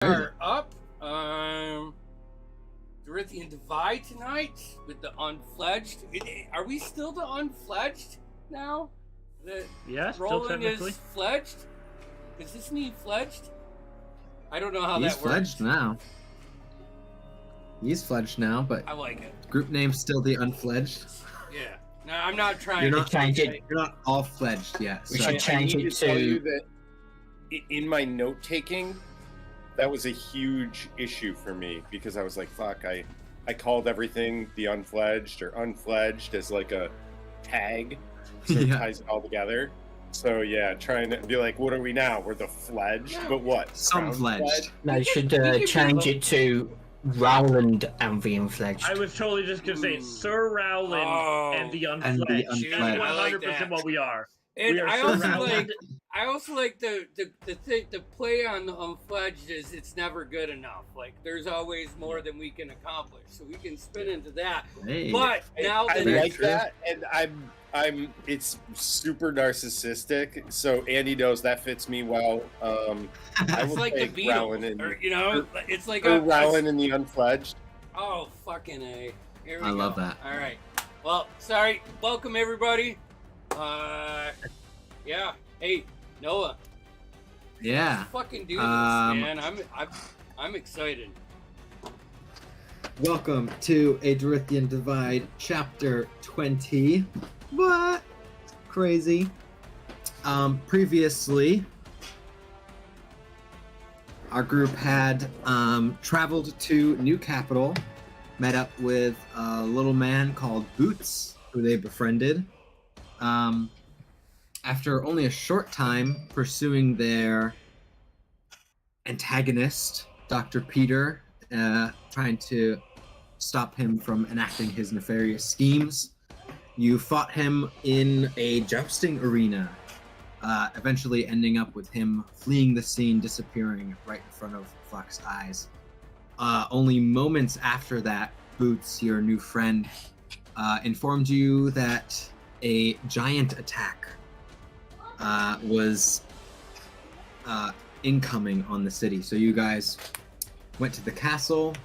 are up. Dorithian Divide tonight with the Unfledged. Are we still the Unfledged now? Yeah, still Roland technically. is fledged? Does this need fledged? I don't know how He's that fledged works. now. He's fledged now, but I like it. group name's still the Unfledged. Yeah. No, I'm not trying You're to not change it. You're not all fledged yet. We So should change I need it to tell you to. that in my note taking, that was a huge issue for me because I was like, fuck, I called everything the Unfledged or Unfledged as like a tag, so it ties it all together. So yeah, trying to be like, what are we now? We're the Fledged, but what? some Crown fledged. No, you should can change be- it to Roland and the Unfledged. I was totally just gonna say Sir Rowland and the And the Unfledged. Unfledged. That's I like 100% that. what we are. And We are I Sir also Rowland. I also like the play on the Unfledged is it's never good enough. Like there's always more than we can accomplish, so we can spin into that. Hey. But now I that Very like true. that, and I'm. It's super narcissistic. So Andy knows that fits me well. I it's will like the take Rowan Beatles, and or you know, it's like Sir Rowan and the Unfledged. Oh fucking A! Here we I go. love that. All right. Well, sorry. Welcome everybody. Yeah. Hey, Noah. Yeah. Let's fucking do this, Um, man. I'm excited. Welcome to A Dorithian Divide, Chapter 20. What? Crazy. Previously, our group had traveled to New Capital, met up with a little man called Boots, who they befriended. After only a short time pursuing their antagonist, Dr. Peter, trying to stop him from enacting his nefarious schemes, you fought him in a jousting arena, eventually ending up with him fleeing the scene, disappearing right in front of Fox's eyes. Only moments after that, Boots, your new friend, informed you that a giant attack was incoming on the city. So you guys went to the castle,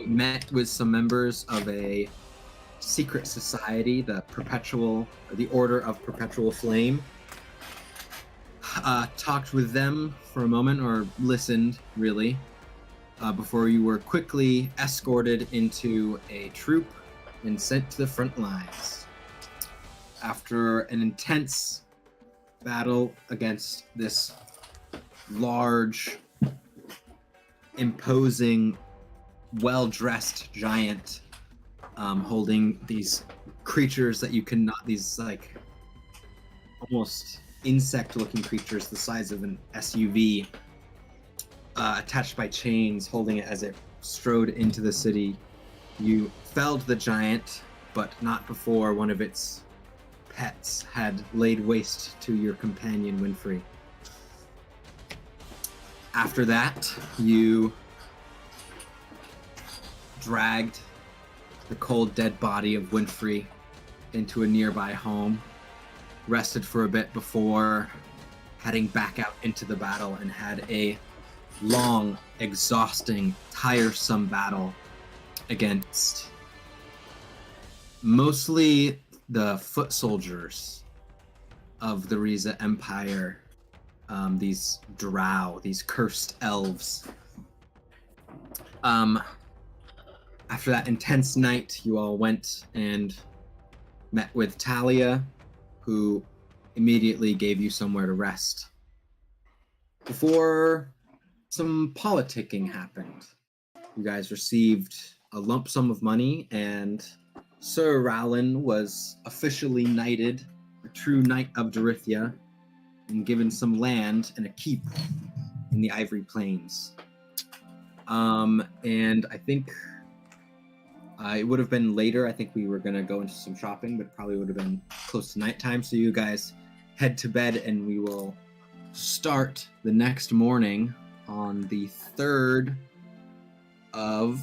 met with some members of a secret society, the Order of Perpetual Flame. Talked with them for a moment, or listened, really, before you were quickly escorted into a troop and sent to the front lines. After an intense battle against this large, imposing, well-dressed giant, holding these creatures that you cannot, these like almost insect-looking creatures the size of an SUV, attached by chains, holding it as it strode into the city. You felled the giant, but not before one of its pets had laid waste to your companion, Winfrey. After that, you dragged the cold, dead body of Winfrey into a nearby home, rested for a bit before heading back out into the battle, and had a long, exhausting, tiresome battle against mostly the foot soldiers of the Riza Empire, these drow, these cursed elves. After that intense night, you all went and met with Talia, who immediately gave you somewhere to rest. Before some politicking happened, you guys received a lump sum of money, and Sir Rowland was officially knighted a true knight of Dorithia and given some land and a keep in the Ivory Plains. And I think it would have been later. I think we were going to go into some shopping, but it probably would have been close to nighttime. So you guys head to bed, and we will start the next morning on the 3rd of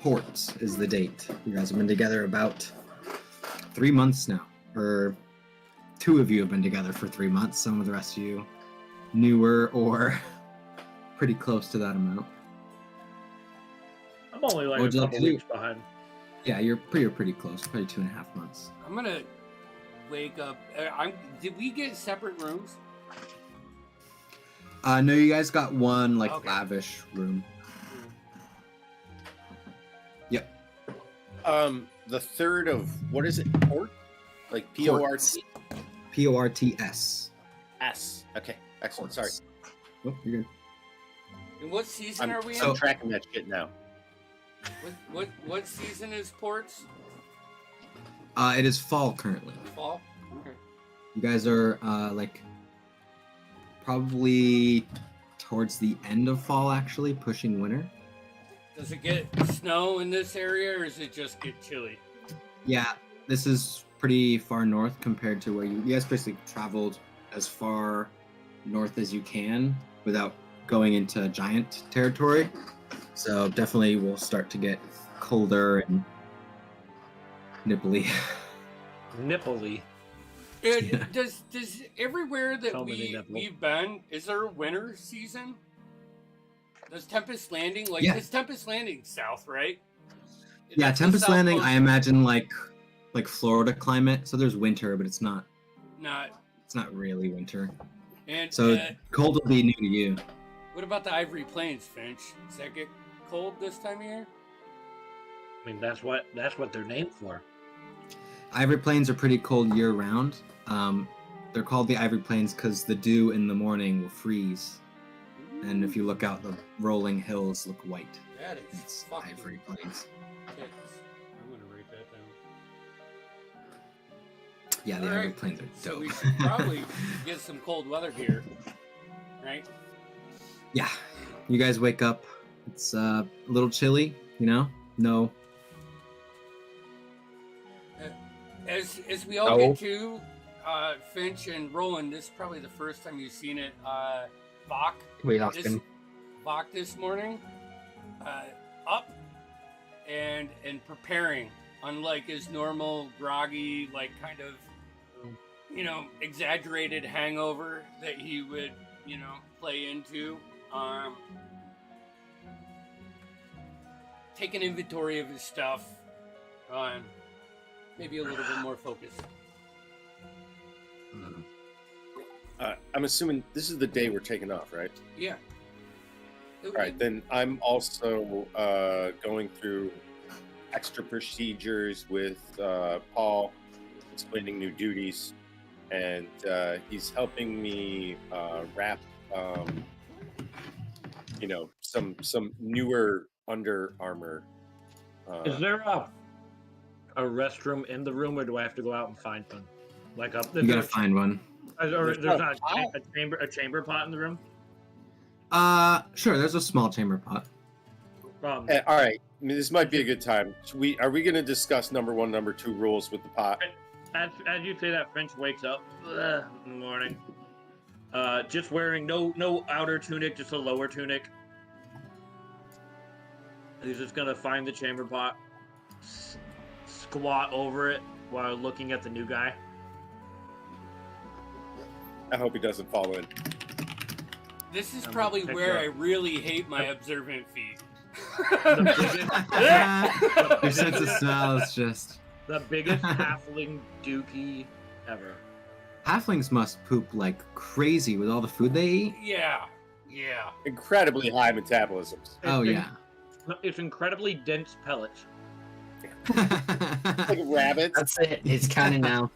Port is the date. You guys have been together about 3 months now, or 2 of you have been together for 3 months. Some of the rest of you newer or pretty close to that amount. I'm only like Would a you like couple to do? weeks behind. Yeah, you're pretty close. Probably 2.5 months. I'm gonna wake up. Did we get separate rooms? No, you guys got one like Okay. lavish room. Yep. The third of what is it? Port? Like P-O-R-T? Ports. S. Okay, excellent. Sorry, Oh, you're good. And what season are we in? I'm tracking that shit now. What season is Ports? It is fall currently. Fall. Okay. You guys are like probably towards the end of fall, actually pushing winter. Does it get snow in this area, or does it just get chilly? Yeah, this is pretty far north compared to where you guys basically traveled as far north as you can without going into giant territory. So definitely we'll start to get colder and nipply. Nipply. And does everywhere that So many nipples. we've been, is there a winter season? Does Tempest Landing Yeah. Is Tempest Landing south, right? Yeah, That's the Tempest south Landing, coast? I imagine like Florida climate. So there's winter, but it's not Not. really winter. And So cold will be new to you. what about the Ivory Plains, Finch? Does that get cold this time of year? I mean, that's what they're named for. Ivory Plains are pretty cold year round. They're called the Ivory Plains because the dew in the morning will freeze. And if you look out, the rolling hills look white. That is It's fucking Ivory Plains. tits. I'm gonna write that down. Yeah, the All Ivory right, Plains are So dope. we should probably get some cold weather gear, right? Yeah, you guys wake up. It's a little chilly, you know? No. As we all get to Finch and Roland, this is probably the first time you've seen it. Vok We lost this him. Vok this morning, up and preparing, unlike his normal groggy, like kind of exaggerated hangover that he would play into. Take an inventory of his stuff. Maybe a little bit more focused. I'm assuming this is the day we're taking off, right? Yeah. All right, then I'm also going through extra procedures with Paul, explaining new duties, and he's helping me wrap, some newer Under Armour. Is there a restroom in the room, or do I have to go out and find one? Like up You gotta find one. Or there's There's not not a chamber pot in the room. Sure, there's a small chamber pot. All right, I mean, this might be a good time. Are we going to discuss number 1, number 2 rules with the pot? As you say that, Finch wakes up in the morning, just wearing no outer tunic, just a lower tunic. He's just gonna find the chamber pot, squat over it while looking at the new guy. I hope he doesn't fall in. This is I'm probably gonna pick where up. I really hate my observant feet. Your sense of smell is just. The biggest halfling dookie ever. Halflings must poop like crazy with all the food they eat. Yeah. Incredibly high metabolisms. Oh yeah. It's incredibly dense pellets. Like rabbits. That's it. It's canon now.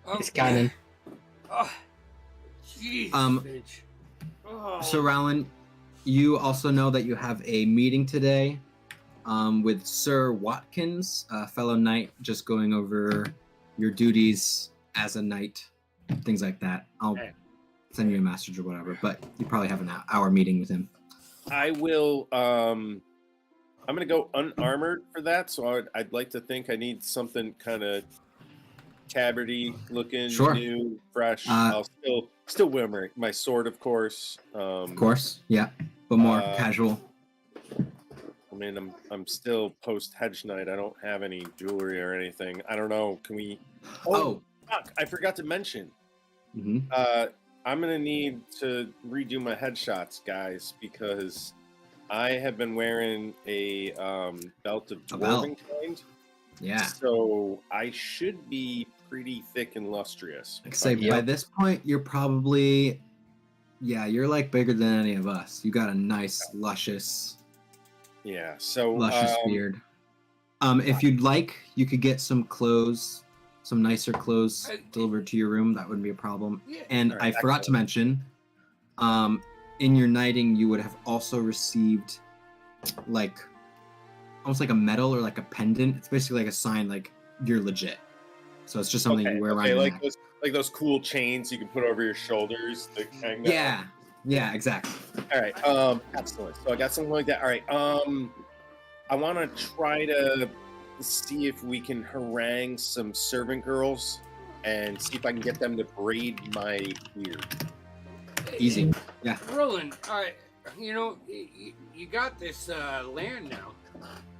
Oh, It's canon. Oh, jeez. Bitch. Oh. So Rowan, you also know that you have a meeting today with Sir Watkins, a fellow knight, just going over your duties as a knight, things like that. I'll send you a message or whatever, but you probably have an hour meeting with him. I will. I'm gonna go unarmored for that. So I'd like to think I need something kind of tabbardy looking, Sure. new, fresh. I'll still wear my sword, of course. Of course, yeah, but more casual. I mean, I'm still post hedge night. I don't have any jewelry or anything. I don't know. Can we? Oh, fuck! I forgot to mention. Mm-hmm. I'm gonna need to redo my headshots, guys, because I have been wearing a belt of A belt. dwarven kind. Yeah. So I should be pretty thick and lustrous. Like say by this point, you're probably, you're like bigger than any of us. You got a nice, luscious beard. If you'd like, you could get some clothes, some nicer clothes delivered to your room. That wouldn't be a problem. Yeah. And I forgot to mention, in your knighting, you would have also received like almost like a medal or like a pendant. It's basically like a sign, like you're legit. So it's just something you wear around your like neck. those cool chains you can put over your shoulders. Yeah, exactly. All right. Excellent. So I got something like that. All right. I want to try to see if we can harangue some servant girls and see if I can get them to braid my beard. Easy. Yeah. Roland, you got this land now.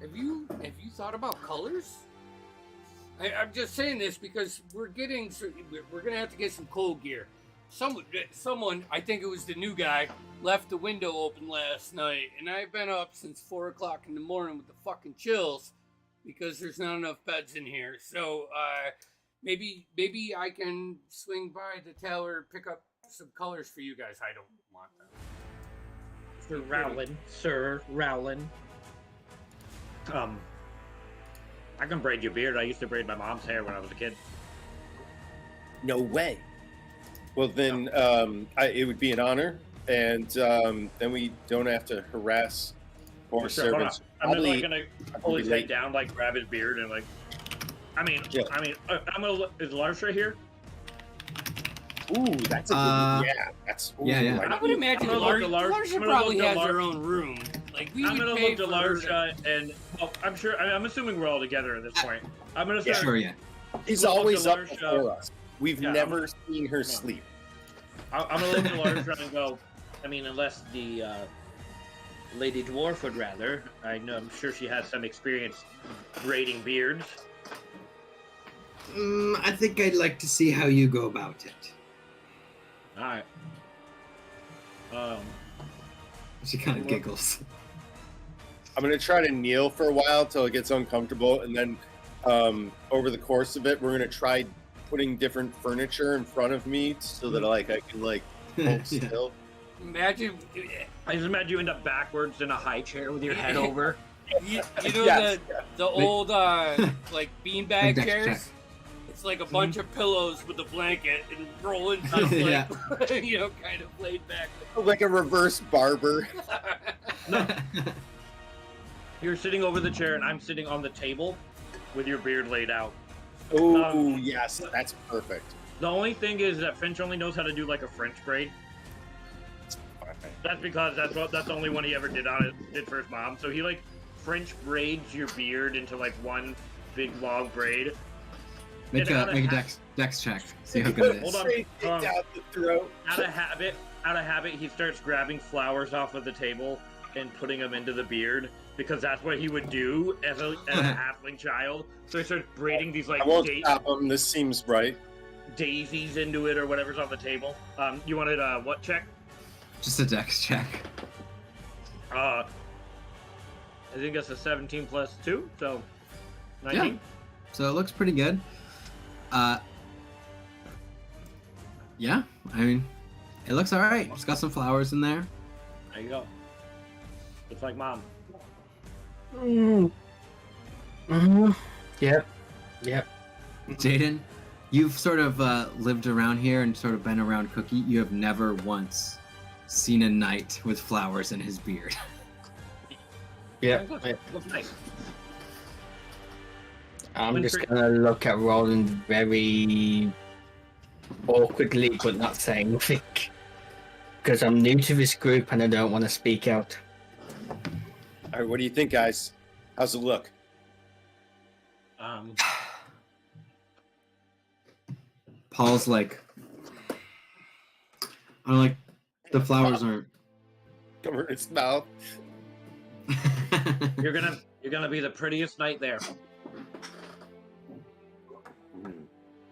Have you thought about colors? I'm just saying this because we're gonna have to get some cold gear. Someone, I think it was the new guy, left the window open last night, and I've been up since 4 o'clock in the morning with the fucking chills because there's not enough beds in here. So maybe I can swing by the tailor, pick up some colors for you guys. I don't want them. Sir Rowland. I can braid your beard. I used to braid my mom's hair when I was a kid. No way. Well, then it would be an honor, and then we don't have to harass more servants. I'm just gonna pull his head down, like grab his beard, and like. I'm gonna. Is Larsha here? Ooh, that's a good. Yeah. I would imagine Larsha probably has her own room. Like I'm gonna look to Larsha, and I'm sure. I'm assuming we're all together at this point. I'm gonna start. Sure, yeah. He's always up before us. We've never seen her sleep. I'm gonna look to Larsha and go. I mean, unless the Lady Dwarf would rather. I'm sure she has some experience braiding beards. I think I'd like to see how you go about it. All right. She kind of giggles. I'm gonna try to kneel for a while till it gets uncomfortable, and then over the course of it, we're gonna try putting different furniture in front of me so that I can hold still. Imagine. I just imagine you end up backwards in a high chair with your head over. You know the old like beanbag chairs. It's like a bunch of pillows with a blanket and rolling just like kind of laid back. Like a reverse barber. No. You're sitting over the chair and I'm sitting on the table with your beard laid out. Oh, yes, that's perfect. The only thing is that Finch only knows how to do like a French braid. That's because that's the only one he ever did for his mom. So he like French braids your beard into like one big long braid. Make a dex check. See how good it is. Hold on. Down the throat. Out of habit, he starts grabbing flowers off of the table and putting them into the beard because that's what he would do as a halfling child. So he starts braiding these like. I won't stop him. This seems right. Daisies into it or whatever's on the table. You wanted what check? Just a dex check. I think that's a 17 plus 2, so 19. Yeah. So it looks pretty good. Yeah, I mean, it looks all right. It's got some flowers in there. There you go. It's like mom. Yep. Jaden, you've sort of lived around here and sort of been around Cookie. You have never once seen a knight with flowers in his beard. Yeah. Looks nice. I'm just gonna look at Roland very awkwardly, but not saying anything, because I'm new to this group and I don't want to speak out. All right, what do you think, guys? How's it look? Paul's like, I'm like, the flowers aren't. Cover its mouth. You're gonna be the prettiest knight there.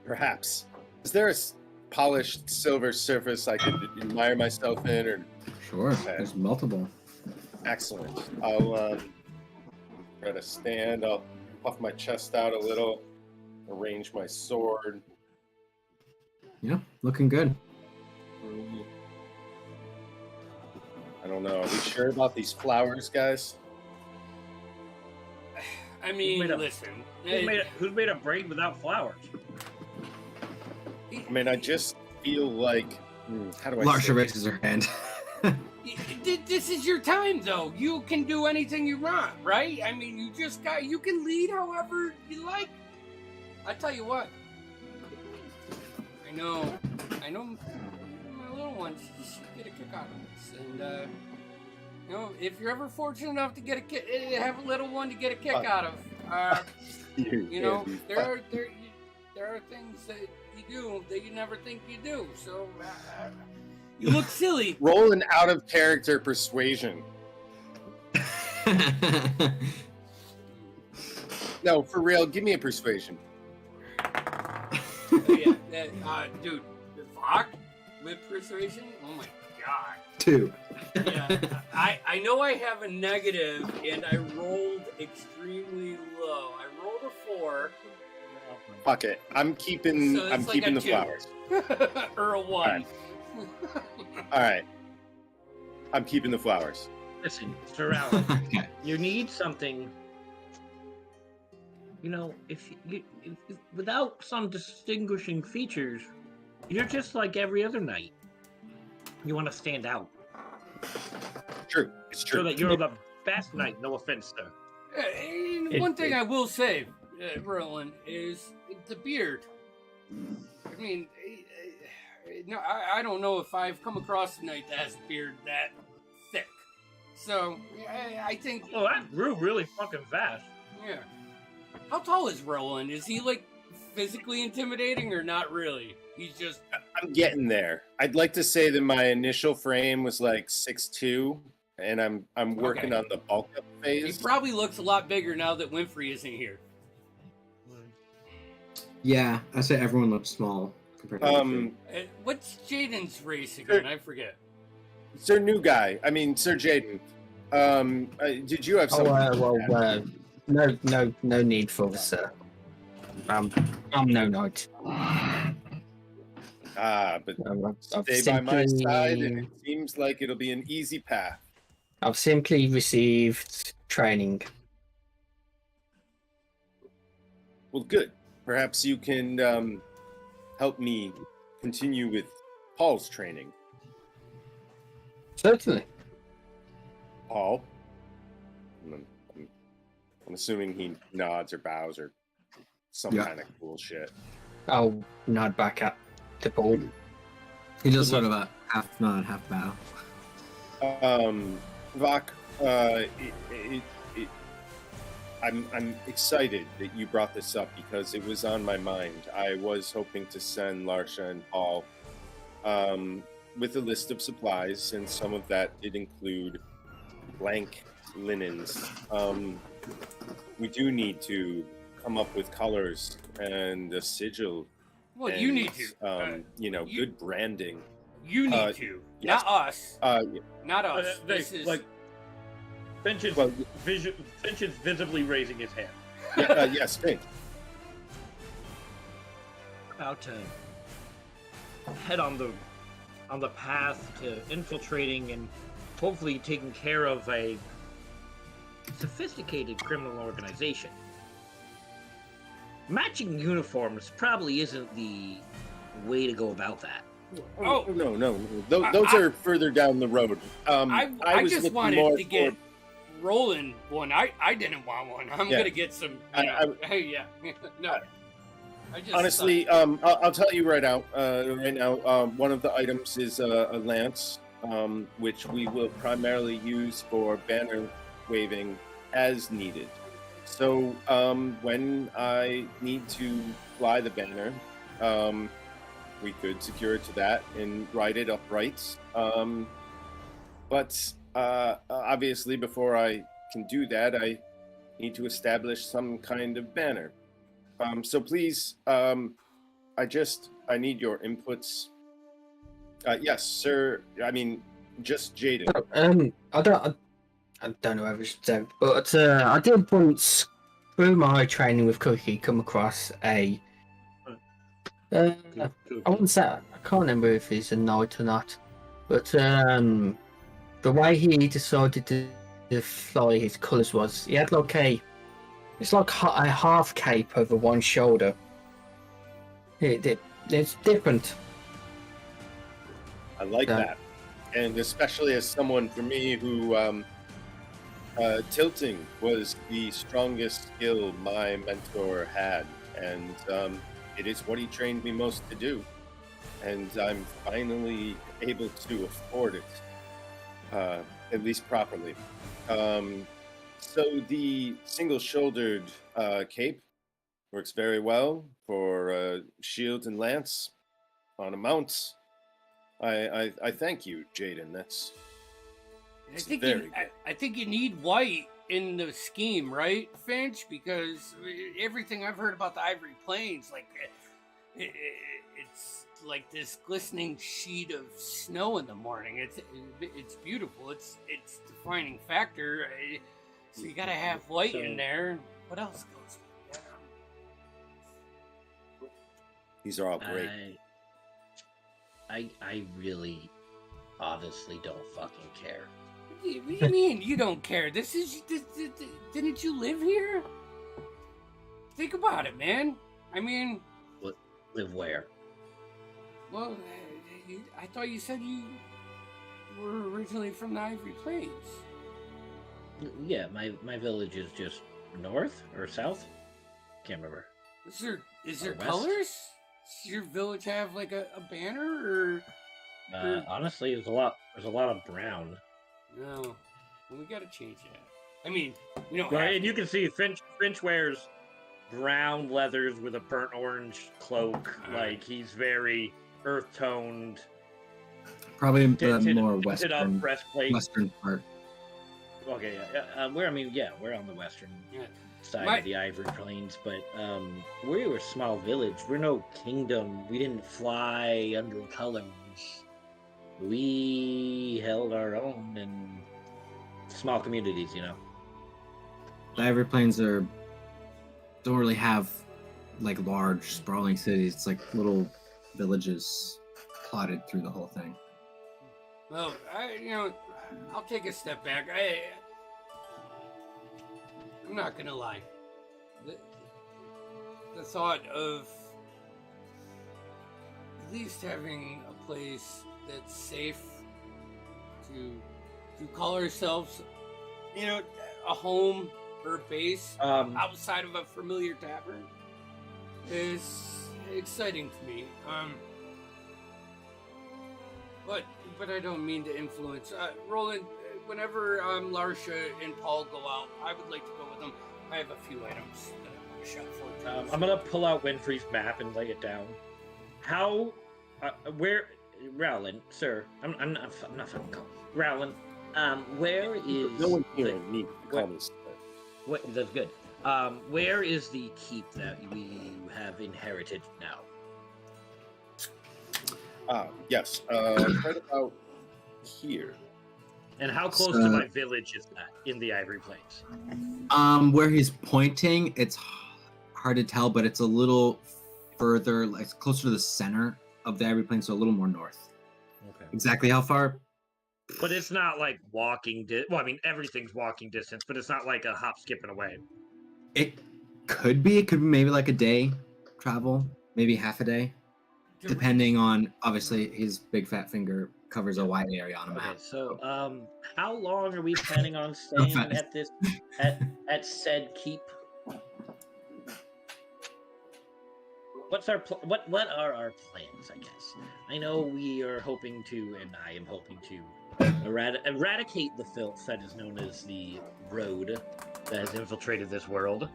Perhaps. Is there polished silver surface I could admire myself in? Or Sure. There's multiple. excellent. I'll try to stand. I'll puff my chest out a little, arrange my sword. Yeah, looking good. I don't know. Are we sure about these flowers, guys? I mean, listen. Who's made a braid without flowers? I mean, I just feel like. How do I? Larsha say raises her hand. This is your time, though. You can do anything you want, right? I mean, you can lead however you like. I tell you what. I know, my little ones just get a kick out of this, and you know, if you're ever fortunate enough to have a little one to get a kick out of, you know, there are things that you do that you never think you do. So you look silly. Roll an out of character persuasion. No, for real. Give me a persuasion. Dude, fuck with persuasion. Oh my god. 2. Yeah, I know I have a negative, and I rolled extremely low. I rolled a 4. Fuck it. I'm keeping. So I'm it's keeping like the a 2. flowers. Or a 1. All right. I'm keeping the flowers. Listen, Sir Alan, Okay. you need something. You know, if without some distinguishing features, you're just like every other knight. You want to stand out. True. It's true. So that you're the best knight, no offense, sir. And one thing I will say, Roland, is the beard. I mean, no, I don't know if I've come across a knight that has a beard that thick. So, I think... Oh, that grew really fucking fast. Yeah. How tall is Roland? Is he, like, physically intimidating or not really? He's just... I'm getting there. I'd like to say that my initial frame was like 6'2", and I'm working on the bulk up He phase. probably looks a lot bigger now that Wimpy isn't here. Yeah, I say everyone looks small compared to What's Jaden's race again? I forget. Sir New Guy. I mean, Sir Jaden. Did you have something? No need for this, sir. I'm no knight. But I've stay by my simply- side, and it seems like it'll be an easy path. I've simply received training. Well, good. Perhaps you can help me continue with Paul's training. Certainly. Paul? I'm assuming he nods or bows or some kind of cool shit. I'll nod back at the ball. He does sort of a half nod, half bow. Vok, I'm excited that you brought this up because it was on my mind. I was hoping to send Larsha and Paul with a list of supplies, and some of that did include blank linens. We do need to come up with colors and a sigil. Well, and, you need to. Good branding. You need to. yes. Not us. Yeah. Not us. This is... Like, Finch is visibly raising his hand. Yes, Finch. About to head on the path to infiltrating and hopefully taking care of a sophisticated criminal organization. Matching uniforms probably isn't the way to go about that. Oh no! Those are further down the road. I was just looking wanted more to get for- Roland one. I didn't want one. I'm Yeah. gonna get some. Hey, yeah. No. I just Honestly, I'll tell you right now. One of the items is a lance, which we will primarily use for banner waving as needed. So when I need to fly the banner, we could secure it to that and ride it upright. But obviously, before I can do that, I need to establish some kind of banner. So please, I I need your inputs. Yes, sir. I mean, just Jaden. I don't know if it's said, but I did once through my training with Cookie come across a. I wouldn't say I can't remember if he's a knight or not, but the way he decided to fly his colours was he had like it's like a half cape over one shoulder. It's different. I like that, and especially as someone for me who tilting was the strongest skill my mentor had, and it is what he trained me most to do, and I'm finally able to afford it, at least properly. So the single-shouldered cape works very well for shield and lance on a mount. I thank you, Jaden. I think you need white in the scheme, right, Finch? Because everything I've heard about the Ivory Plains, like it's like this glistening sheet of snow in the morning. It's beautiful. It's defining factor. So you gotta have white in there. What else goes with that? These are all great. I really, honestly don't fucking care. What do you mean you don't care? Didn't you live here? Think about it, man. I mean... Live where? Well, I thought you said you were originally from the Ivory Plains. Yeah, my village is just north or south? Can't remember. Is there West? colors? Does your village have like a banner or... Honestly, there's a lot of brown. No. Well, we gotta change that. I mean, we don't Right, have and to. you can see Finch wears brown leathers with a burnt orange cloak. Like he's very earth toned. Probably the Tinted- more tinted up breastplate. western part. Okay, yeah. We're on the western Yeah. side of the Ivory Plains, but we're a small village. We're no kingdom. We didn't fly under colors. We held our own in small communities, you know. The Ivory Plains don't really have like large sprawling cities. It's like little villages plotted through the whole thing. Well, I'll take a step back. I'm not gonna lie. The thought of at least having a place that's safe to call ourselves, a home or a base outside of a familiar tavern is exciting to me. But I don't mean to influence. Roland, whenever Larsha and Paul go out, I would like to go with them. I have a few items that I want to shop for. I'm gonna pull out Winfrey's map and lay it down. Where, Rowland, sir? I'm not fucking calling. Rowland, where is? No one here needs to call me sir. What? That's good. Where is the keep that we have inherited now? Yes, right about here. And how close to my village is that in the Ivory Plains? Where he's pointing, it's hard to tell, but it's a little further, like it's closer to the center of the Ivory Plains, so a little more north. Okay. Exactly how far? But it's not like walking well, I mean, everything's walking distance, but it's not like a hop, skip, and away. It could be. It could be maybe like a day travel, maybe half a day, depending on, obviously, his big fat finger covers a wide area on a map. Okay, so how long are we planning on staying at this at said keep? What are our plans? I guess I know we are hoping to, and I am hoping to eradicate the filth that is known as the road that has infiltrated this world.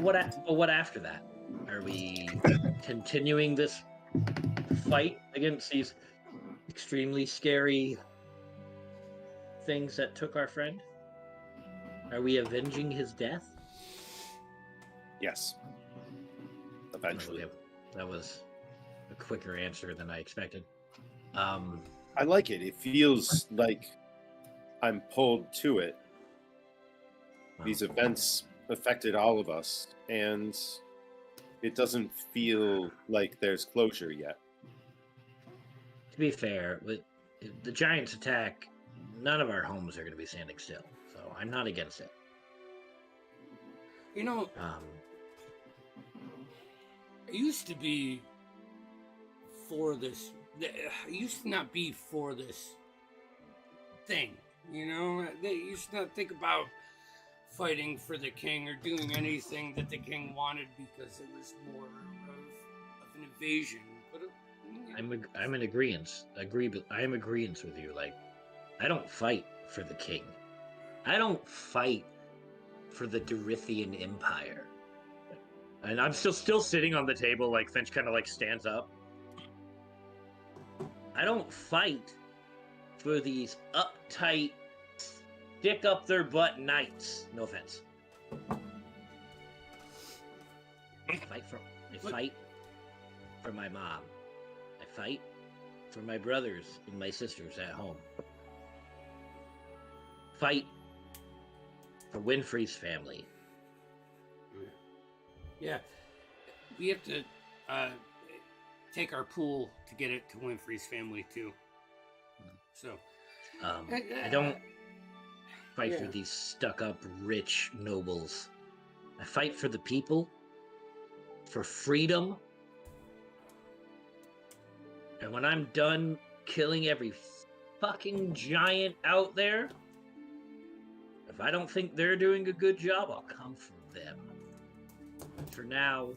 What after that? Are we continuing this fight against these extremely scary things that took our friend? Are we avenging his death? Yes. Eventually. That was a quicker answer than I expected. I like it. It feels like I'm pulled to it. These events affected all of us, and it doesn't feel like there's closure yet. To be fair, with the Giants' attack, none of our homes are going to be standing still, so I'm not against it. You know, I used to be for this. I used to not be for this thing. You know, they used to not think about fighting for the king or doing anything that the king wanted because it was more of an invasion. But I'm in agreement. I am agreement with you. Like, I don't fight for the king. I don't fight for the Dorithian Empire. And I'm still sitting on the table, like Finch kind of like stands up. I don't fight for these uptight, stick up their butt knights. No offense. I fight for my mom. I fight for my brothers and my sisters at home. Fight for Winfrey's family. yeah, we have to take our pool to get it to Winfrey's family too. So I don't fight for Yeah. these stuck-up rich nobles. I fight for the people, for freedom. And when I'm done killing every fucking giant out there, if I don't think they're doing a good job, I'll come for them. But for now,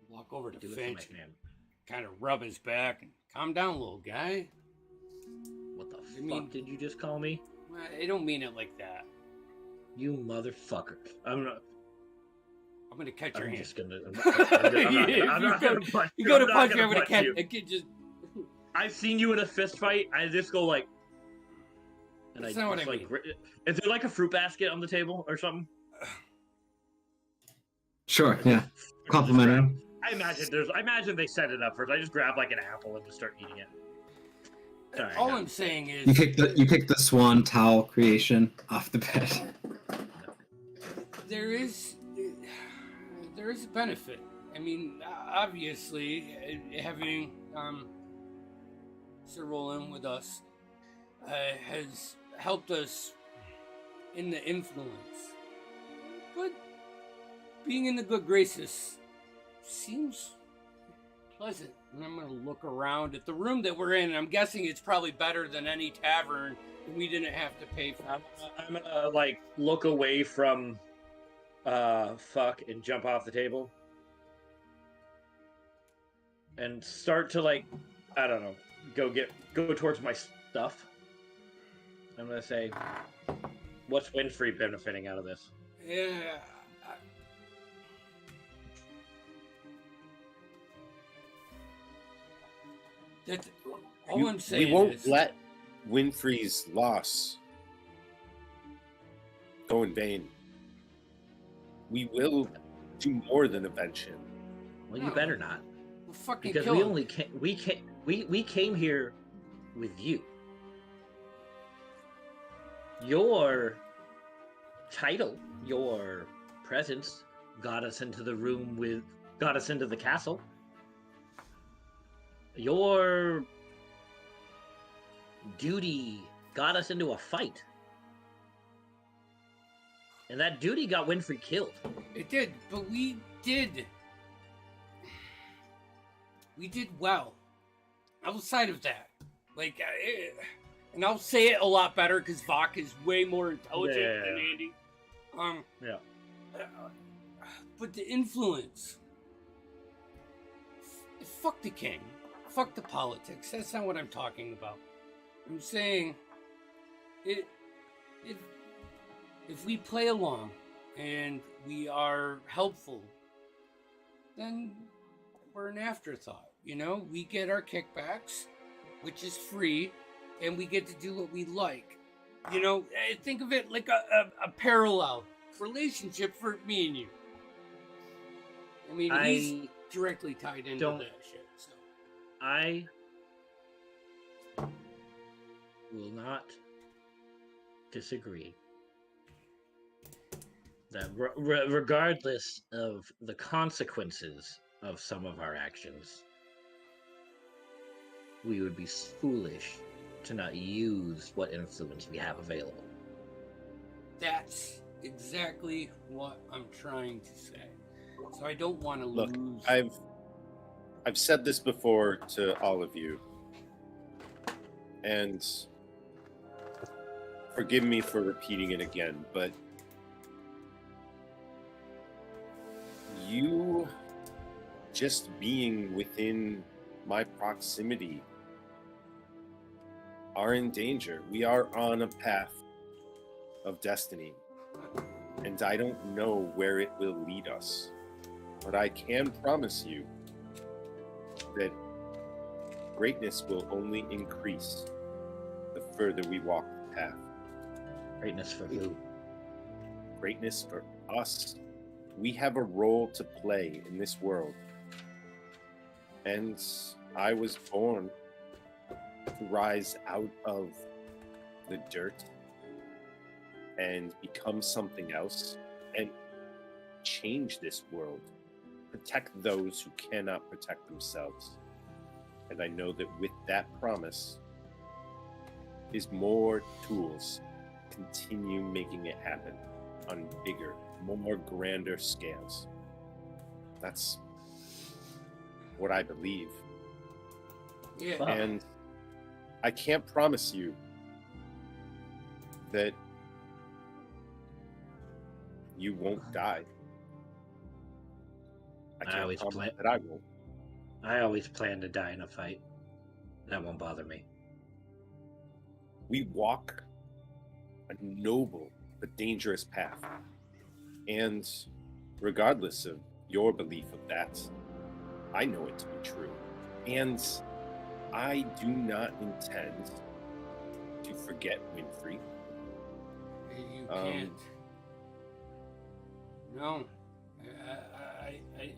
walk over to do it for Finch, my family. kind of rub his back and calm down, little guy. What the I mean- fuck did you just call me? I don't mean it like that. You motherfucker. I'm not. I'm gonna catch your I'm hand. just gonna. I'm not gonna punch You you. go to I'm not punch me, gonna I'm gonna punch catch. you. I can just. I've seen you in a fist fight. I just go like. And That's I not what just, I like, mean. Is there like a fruit basket on the table or something? Sure, yeah. Complimentary. I imagine they set it up first. I just grab like an apple and just start eating it. Sorry, All no. I'm saying is, You pick the swan towel creation off the bed. there is a benefit. I mean, obviously, having Sir Roland with us has helped us in the influence, but being in the good graces seems pleasant. And I'm gonna look around at the room that we're in, and I'm guessing it's probably better than any tavern, and we didn't have to pay for. I'm gonna like look away from fuck and jump off the table and start to like, I don't know, go towards my stuff. I'm gonna say, what's Winfrey benefiting out of this? Yeah. That's all I'm saying. We won't is, let Winfrey's loss go in vain. We will do more than avenge him. well, you No. better not. we'll fucking Because kill we him. only we came here with you. Your title, your presence got us into the castle. Your duty got us into a fight. And that duty got Winfrey killed. It did, but we did well. Outside of that, like, and I'll say it a lot better because Vok is way more intelligent than Yeah. Andy. Yeah. But the influence. Fuck the king. Fuck the politics. That's not what I'm talking about. I'm saying, if we play along and we are helpful, then we're an afterthought. You know, we get our kickbacks, which is free, and we get to do what we like. You know, think of it like a parallel relationship for me and you. I mean, he's directly tied into that shit. So I will not disagree that regardless of the consequences of some of our actions, we would be foolish to not use what influence we have available. that's exactly what I'm trying to say. So I don't want to Look, lose. I've said this before to all of you, and forgive me for repeating it again, but you just being within my proximity are in danger. We are on a path of destiny, and I don't know where it will lead us, but I can promise you that greatness will only increase the further we walk the path. Greatness for who? Greatness for us. We have a role to play in this world. And I was born to rise out of the dirt and become something else and change this world. Protect those who cannot protect themselves. And I know that with that promise is more tools to continue making it happen on bigger, more grander scales. That's what I believe. Yeah. And I can't promise you that you won't die. I can't always promise plan- that I won't. I always plan to die in a fight. That won't bother me. We walk a noble but dangerous path. And regardless of your belief of that, I know it to be true. And I do not intend to forget Winfrey. You can't. No,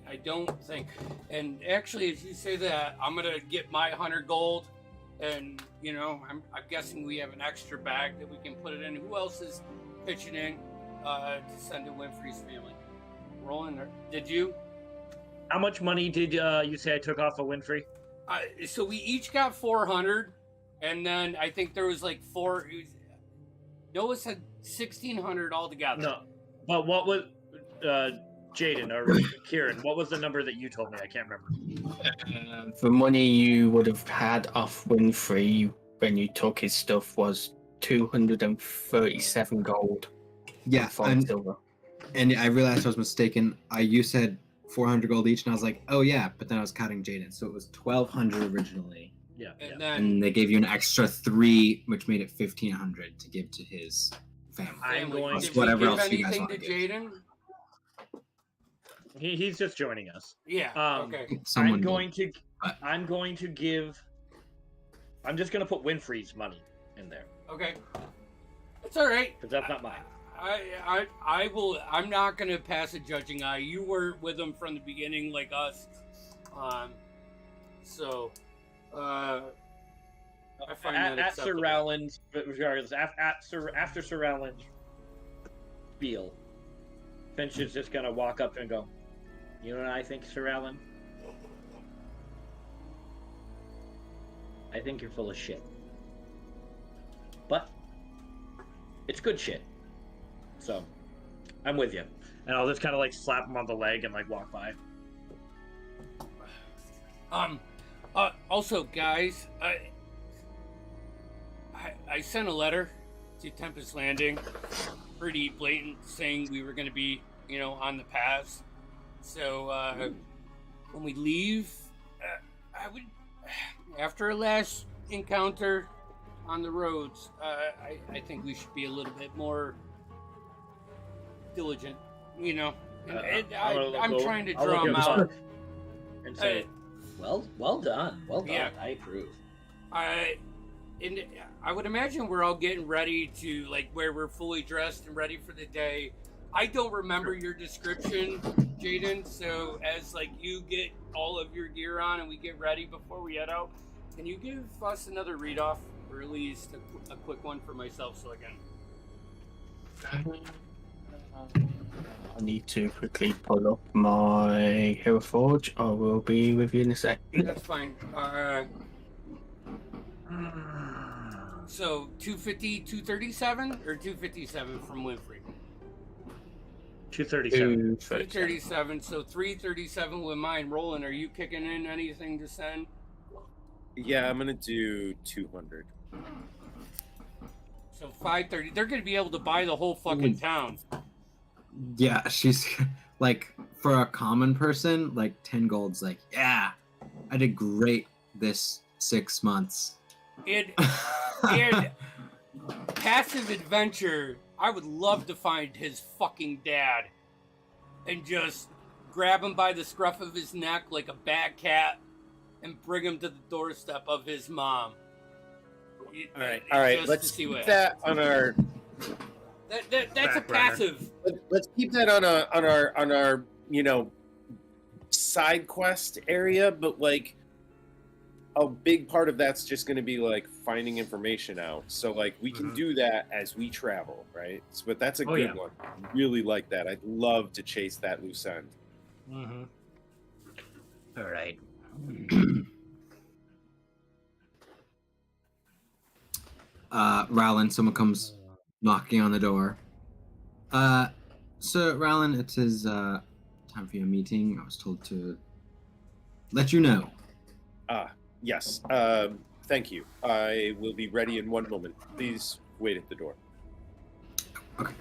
I don't think. And actually, as you say that, I'm gonna get my 100 gold, and I'm guessing we have an extra bag that we can put it in. Who else is pitching in to send to Winfrey's family? Rolling there. Did you? How much money did you say I took off of Winfrey? So we each got 400, and then I think there was like four. Noah said 1,600 altogether. No, but what was Jaden or Kieran? What was the number that you told me? I can't remember. The money you would have had off Winfrey when you took his stuff was 237 gold. Yeah, 5 silver. and I realized I was mistaken. You said 400 gold each, and I was like, oh yeah, but then I was counting Jaden, so it was 1,200 originally, Yeah. And then and they gave you an extra 3, which made it 1,500 to give to his family. I'm family. going Did to- we whatever give else you guys anything to want to give. Jaden? He's just joining us. Yeah. Okay. Someone I'm going did. to. but- I'm going to give. I'm just going to put Winfrey's money in there Okay. It's all right. because that's not mine. I will. I'm not gonna pass a judging eye. You weren't with him from the beginning, like us. So, I find that At Sir acceptable. Rowland's, regardless, after Sir Rowland's spiel, Finch is just gonna walk up and go, "You know what I think, Sir Rowland? I think you're full of shit. But it's good shit. So I'm with you." And I'll just kind of like slap him on the leg and like walk by. Also, guys, I sent a letter to Tempest Landing, pretty blatant, saying we were going to be, on the paths. So when we leave, I would, after our last encounter on the roads, I think we should be a little bit more diligent, And I'm trying to I'll draw look them at out. And say, well done. Well done. Yeah. I approve. I would imagine we're all getting ready to, like, where we're fully dressed and ready for the day I don't remember your description, Jaden. So as like you get all of your gear on and we get ready before we head out, can you give us another read off, or at least a quick one for myself, so I can. I need to quickly pull up my Hero Forge. I will be with you in a sec. That's fine. So 250, 237, or 257 from Winfrey? 237. 237. So 337 with mine rolling. Are you kicking in anything to send? Yeah, I'm gonna do 200. So 530. They're gonna be able to buy the whole fucking town. Yeah, she's like, for a common person, like 10 gold's like, yeah, I did great this 6 months. And passive adventure, I would love to find his fucking dad and just grab him by the scruff of his neck like a bad cat and bring him to the doorstep of his mom. All right. Let's keep that on our. That's a passive. Let's keep that on our side quest area, but like a big part of that's just going to be like finding information out. So like we can do that as we travel, right? But that's a good one. I really like that. I'd love to chase that loose end. Mm-hmm. All right. Rowland, someone comes knocking on the door. So Rowland, it is time for your meeting. I was told to let you know. Yes. Thank you. I will be ready in 1 moment. Please wait at the door. Okay.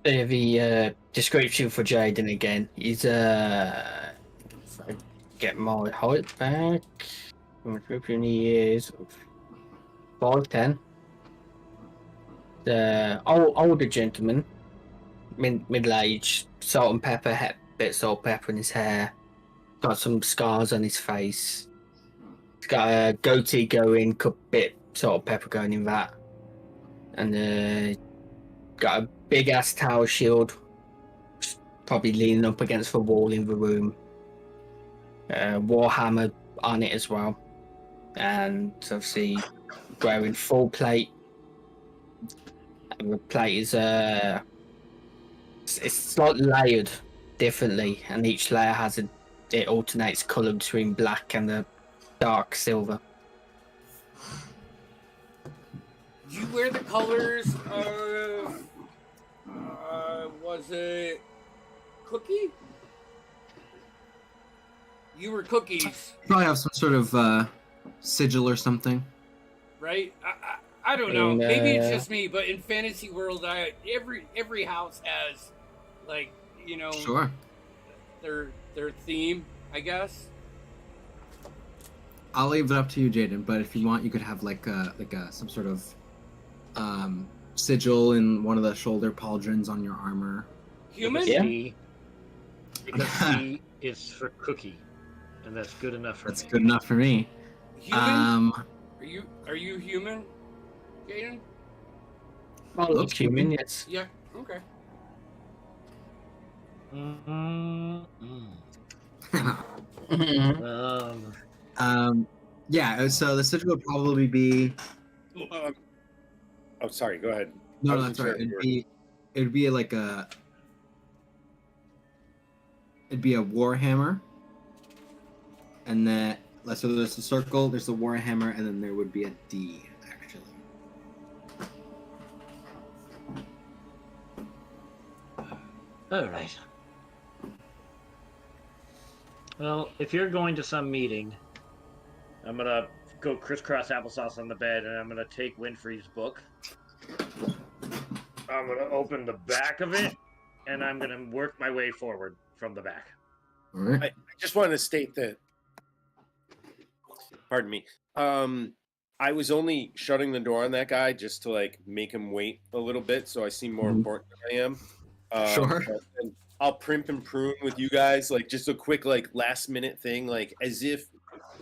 The description for Jaden again is if I get my height back. My description he is 5'10". The older gentleman, middle-aged, salt and pepper, bit of salt and pepper in his hair, got some scars on his face. He's got a goatee going, bit salt and pepper going in that, and got a big ass tower shield, probably leaning up against the wall in the room. Warhammer on it as well, and obviously wearing full plate. And the plate is it's like layered differently, and each layer has it alternates colour between black and the dark silver. Do you wear the colors of was it Cookie? You were Cookies, Probably have some sort of sigil or something. right? I don't know. Maybe it's just me, but in fantasy world, every house has like Sure. their theme, I guess. I'll leave it up to you, Jaden. But if you want, you could have like some sort of sigil in one of the shoulder pauldrons on your armor. Human? Yeah. Because C is for cookie, and that's good enough for That's me. good enough for me. Human? Are you human, Jaden? Oh, looks human, yes. Yeah. Okay. Yeah. So the sigil would probably be. Oh, sorry. Go ahead. No, that's right. It'd be like a. It'd be a warhammer, and that. So there's a circle, there's a warhammer, and then there would be a D, actually. All right. Well, if you're going to some meeting, I'm gonna go crisscross applesauce on the bed, and I'm gonna take Winfrey's book. I'm gonna open the back of it, and I'm gonna work my way forward from the back. All right. I just wanted to state that. Pardon me. I was only shutting the door on that guy just to like make him wait a little bit, so I seem more important than I am. Sure. And I'll primp and prune with you guys, like just a quick like last minute thing, like as if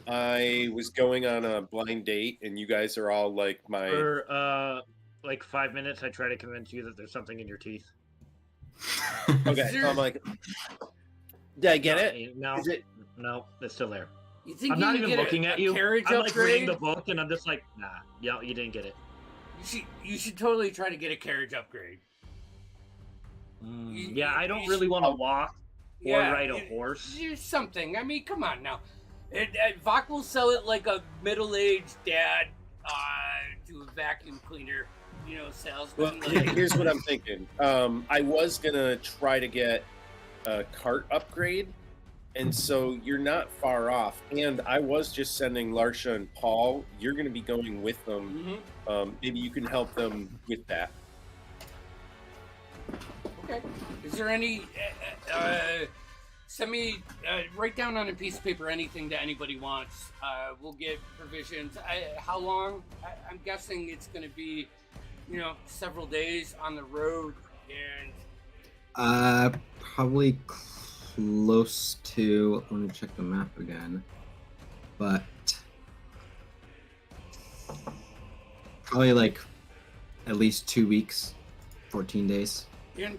I was going on a blind date, and you guys are all like my. For like 5 minutes, I try to convince you that there's something in your teeth. Okay, so I'm like, did I get it? No, Is it? no, it's still there. You think I'm you not can even get looking a at you. carriage I'm like reading upgrade? the book, and I'm just like, nah, yeah, you didn't get it. You should totally try to get a carriage upgrade. Yeah, I don't really want to walk or ride a horse. Just something. I mean, come on now. Vok will sell it like a middle-aged dad to a vacuum cleaner, salesman. Well, here's what I'm thinking. I was gonna try to get a cart upgrade, and so you're not far off. And I was just sending Larsha and Paul. You're gonna be going with them. Maybe you can help them with that. Okay. Is there any? Send me. Write down on a piece of paper anything that anybody wants. We'll get provisions. How long? I'm guessing it's going to be, several days on the road, and. Probably close to. Let me check the map again. But probably like at least 2 weeks, 14 days. And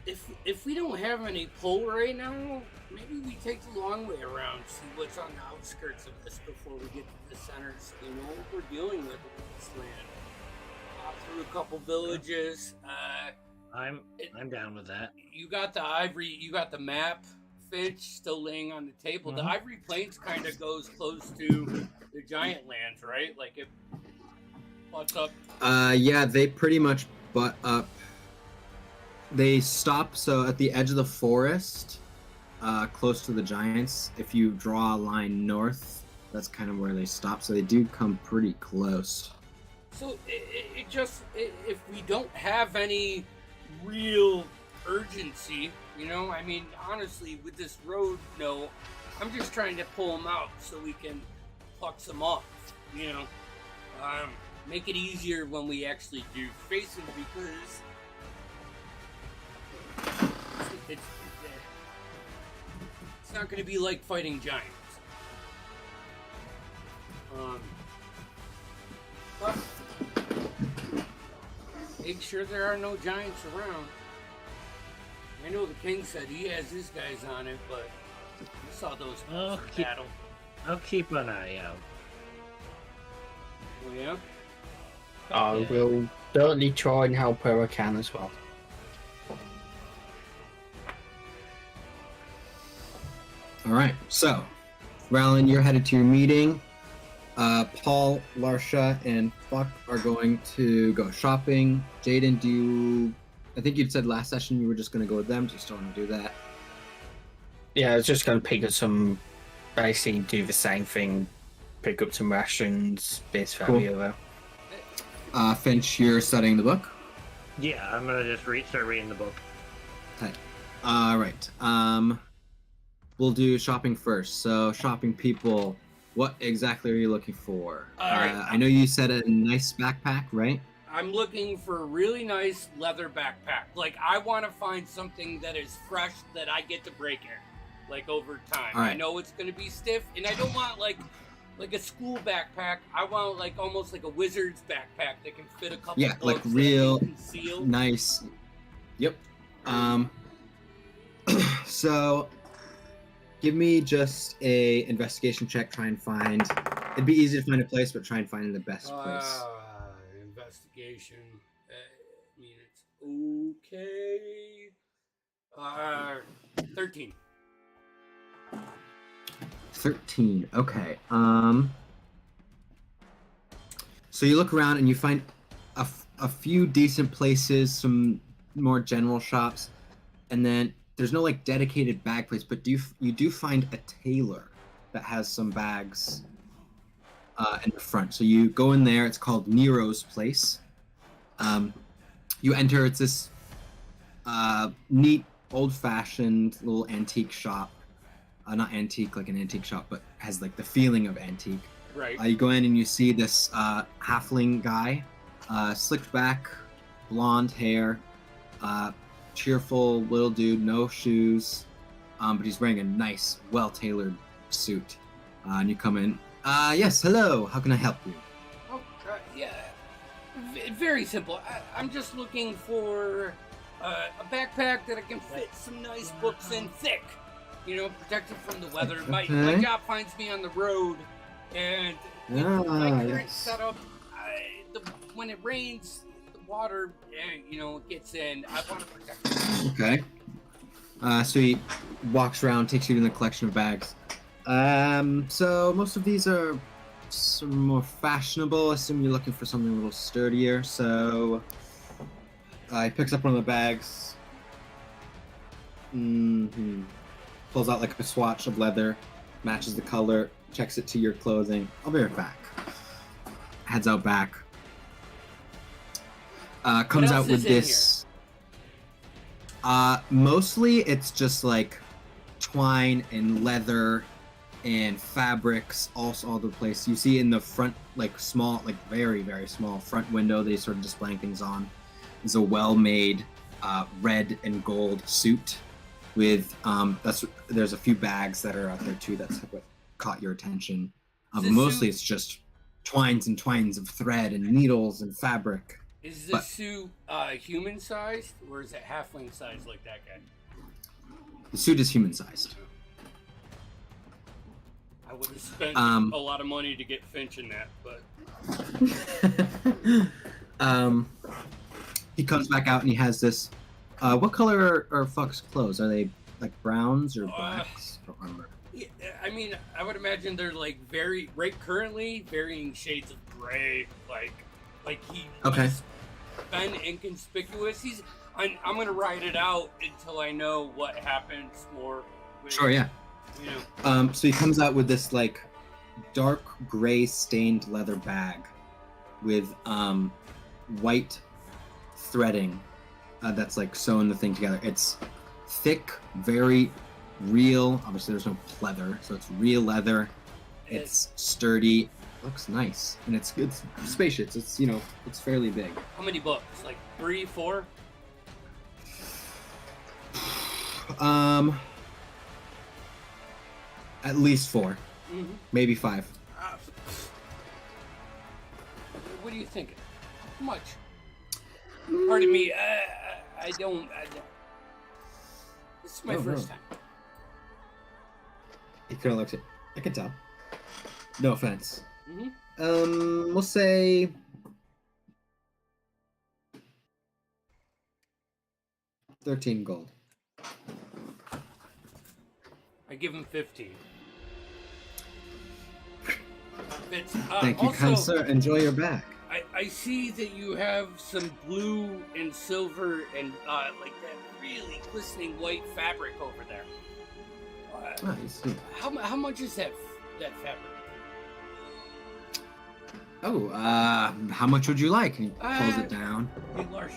if we don't have any pull right now, maybe we take the long way around, see what's on the outskirts of this before we get to the center, so we know what we're dealing with this land. Through a couple villages. I'm down with that. You got the ivory. You got the map, Finch, still laying on the table. The Ivory Plains kind of goes close to the Giant Lands, right? Like it butts up. Yeah, they pretty much butt up. They stop so at the edge of the forest, close to the giants. If you draw a line north, that's kind of where they stop. So they do come pretty close. So if we don't have any real urgency, I mean, honestly, with this road, no, I'm just trying to pull them out so we can pluck them off, make it easier when we actually do face them, because it's not going to be like fighting giants. But make sure there are no giants around. I know the king said he has his guys on it, but I saw those guys in battle. I'll keep an eye out. Oh, yeah? I will certainly try and help where I can as well. All right, so Rowland, you're headed to your meeting. Paul, Larsha, and Buck are going to go shopping. Jaden, I think you'd said last session you were just going to go with them. Do you still want to do that? Yeah, I was just going to pick up basically do the same thing, pick up some rations, bits for the other. Finch, you're studying the book? Yeah, I'm going to just start reading the book. Okay. All right. We'll do shopping first. So, shopping people, what exactly are you looking for? All right. I know you said a nice backpack, right? I'm looking for a really nice leather backpack. Like, I want to find something that is fresh that I get to break in, like, over time. All right. I know it's going to be stiff, and I don't want, like a school backpack. I want, like, almost like a wizard's backpack that can fit a couple Yeah, like books that real can conceal. nice. Yep. So, give me just a investigation check. Try and find. It'd be easy to find a place, but try and find the best place. Investigation. I mean, it's okay. 13. 13. Okay. So you look around and you find a few decent places, some more general shops, and then there's no like dedicated bag place, but you do find a tailor that has some bags in the front. So you go in there. It's called Nero's Place. You enter. It's this neat, old-fashioned little antique shop. Not antique like an antique shop, but has like the feeling of antique. Right. You go in and you see this halfling guy, slicked back, blonde hair, cheerful little dude, no shoes, but he's wearing a nice, well-tailored suit. And you come in. Yes, hello. How can I help you? Oh, yeah. Very simple. I'm just looking for a backpack that I can fit some nice books in thick. You know, protected from the weather. My job finds me on the road, and with my current setup, when it rains, the water, gets in. I want to protect it. Okay. So he walks around, takes you to the collection of bags. So most of these are some more fashionable. I assume you're looking for something a little sturdier. So he picks up one of the bags. Pulls out like a swatch of leather, matches the color, checks it to your clothing. I'll be right back. Heads out back. Comes out with this. Mostly it's just like twine and leather and fabrics all over the place. You see in the front, like small, like very, very small front window, they sort of displaying things on. Is a well-made red and gold suit with there's a few bags that are out there too. That's what caught your attention. But mostly it's just twines and twines of thread and needles and fabric. Is the suit human sized, or is it halfling sized like that guy? The suit is human sized. I would have spent a lot of money to get Finch in that, but he comes back out and he has this. What color are Fuck's clothes? Are they like browns or blacks? I don't remember. Yeah, I mean, I would imagine they're like currently varying shades of gray, like he's been inconspicuous. I'm gonna ride it out until I know what happens more. Sure, yeah. You know. So he comes out with this like dark gray stained leather bag with white threading that's like sewing the thing together. It's thick, very real. Obviously, there's no pleather, so it's real leather. It's sturdy. Looks nice, and it's spacious. It's it's fairly big. How many books? Like 3, 4? At least 4, maybe 5. What do you think? How much? Pardon me. I don't. This is my first time. He kind of looks at. I can tell. No offense. We'll say 13 gold. I give him 15. Thank you, kind sir. Enjoy your back. I see that you have some blue and silver and like that really glistening white fabric over there. Nice. How much is that fabric? Oh, how much would you like? And he pulls it down. Hey, Lars.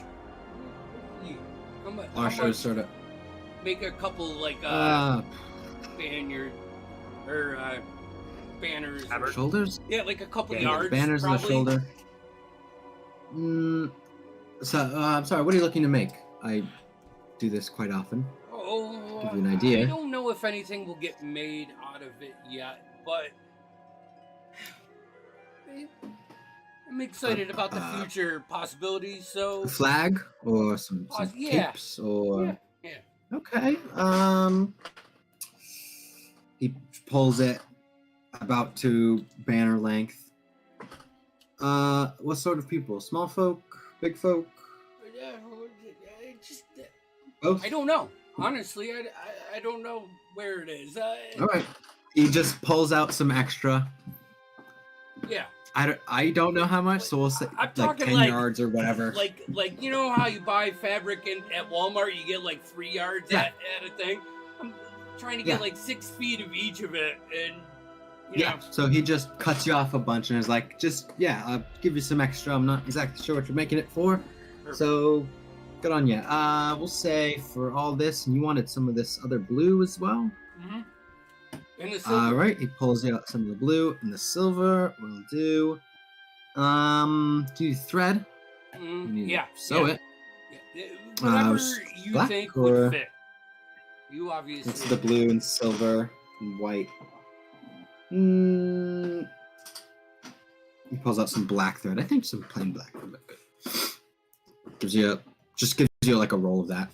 Lars sort of make a couple like Spaniard or banners. Shoulders? Yeah, like a couple yards. Banners probably. On the shoulder. So, I'm sorry, what are you looking to make? I do this quite often. Oh, give you an idea. I don't know if anything will get made out of it yet, but I'm excited about the future possibilities. So, a flag or some capes or yeah. Okay. He pulls it about to banner length. What sort of people? Small folk? Big folk? Just both? I don't know. Honestly, I don't know where it is. All right. He just pulls out some extra. Yeah. I don't know how much, so we'll say I'm like 10 yards or whatever. Like you know how you buy fabric at Walmart, you get like 3 yards at a thing. I'm trying to get like 6 feet of each of it, and you know. So he just cuts you off a bunch and is like, I'll give you some extra. I'm not exactly sure what you're making it for, so good on you. We'll say for all this, and you wanted some of this other blue as well. And the silver. All right, he pulls out some of the blue and the silver. We'll do. Do thread. Sew it. Yeah. Whatever you think would fit. You obviously. It's the blue and silver and white. He pulls out some black thread. I think some plain black thread, but good. Gives you like a roll of that.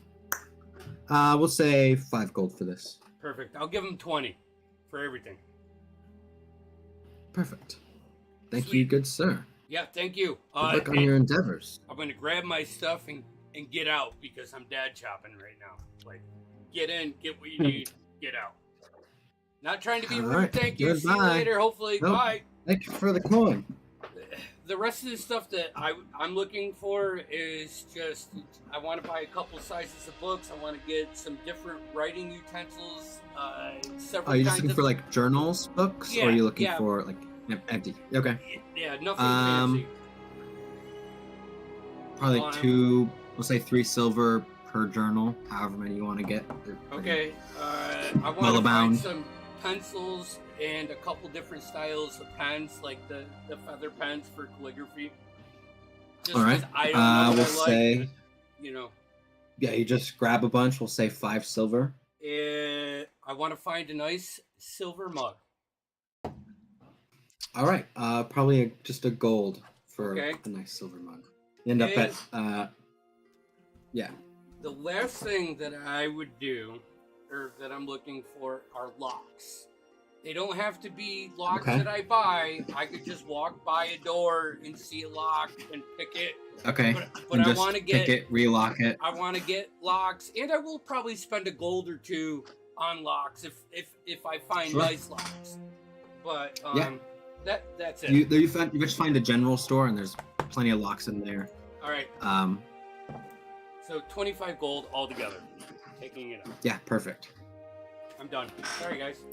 We'll say 5 gold for this. Perfect. I'll give him 20 for everything. Perfect. Thank Sweet. you, good sir. Yeah, thank you. Good luck on your endeavors. I'm gonna grab my stuff and get out because I'm dad chopping right now. Like, get in, get what you need, get out. Not trying to be All rude. right, Thank you. See you goodbye. later. Hopefully, Nope. bye. Thank you for the coin. The rest of the stuff that I'm looking for is just I want to buy a couple sizes of books. I want to get some different writing utensils. Several Are you just kinds looking of, for like journals, books, or are you looking for like empty? Okay. Yeah, nothing fancy. Probably like 2. We'll say 3 silver per journal, however many you want to get. Okay. I want Well to find abound. some pencils and a couple different styles of pens, like the feather pens for calligraphy. Just All right. 'cause I don't know We'll what I like, say. you know. Yeah, you just grab a bunch. We'll say 5 silver. I want to find a nice silver mug. All right. Probably just a gold for Okay. a nice silver mug. You end up at. Yeah. The last thing that I would do, or that I'm looking for, are locks. They don't have to be locks Okay. that I buy. I could just walk by a door and see a lock and pick it. Okay. But And I just want to pick get it, relock it. I want to get locks, and I will probably spend a gold or 2 on locks if I find Sure. nice locks. But Yeah. that's it. You just find a general store, and there's plenty of locks in there. All right. So 25 gold altogether. Taking it up. Yeah, perfect. I'm done. Sorry, guys.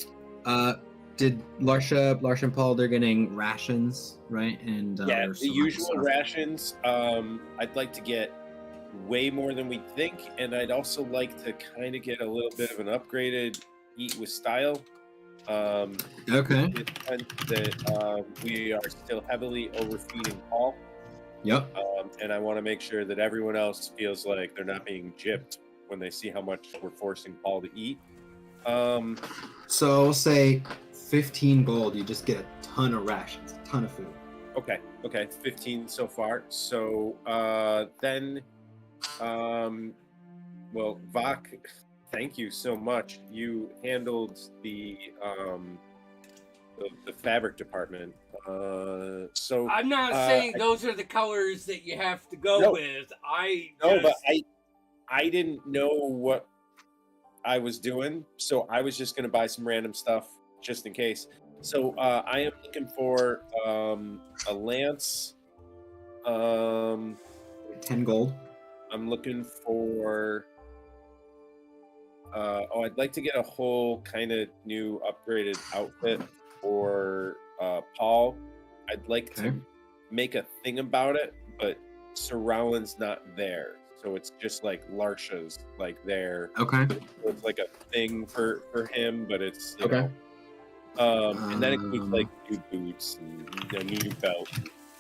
Did Larsha and Paul, they're getting rations, right? And Yeah, there's the some usual stuff. rations. I'd like to get way more than we think, and I'd also like to kind of get a little bit of an upgraded eat with style. Okay. It's that we are still heavily overfeeding Paul, Yep. and I want to make sure that everyone else feels like they're not being gypped when they see how much we're forcing Paul to eat. So we'll say 15 gold. You just get a ton of rations, a ton of food. Okay, 15 so far. So then, well, Vok, thank you so much. You handled the fabric department. So I'm not saying those are the colors that you have to go No. with. but I didn't know what I was doing, so I was just going to buy some random stuff just in case. So I am looking for a lance. 10 gold. I'm looking for. I'd like to get a whole kind of new upgraded outfit for Paul. I'd like to make a thing about it, but Sir Rowan's not there, so it's just like Larsha's like there. Okay. So it's like a thing for him, but it's you Okay. know. And that includes like new boots and new belt,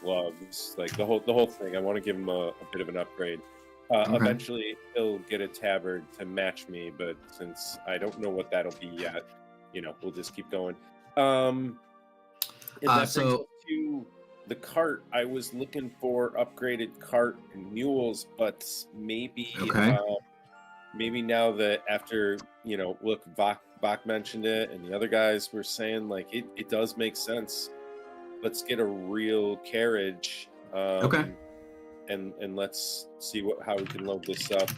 gloves, like the whole thing. I want to give him a bit of an upgrade. Eventually, he'll get a tabard to match me, but since I don't know what that'll be yet, we'll just keep going. And that brings us to the cart. I was looking for upgraded cart and mules, but maybe maybe now that after look, Vok mentioned it, and the other guys were saying like it does make sense. Let's get a real carriage. And let's see how we can load this up.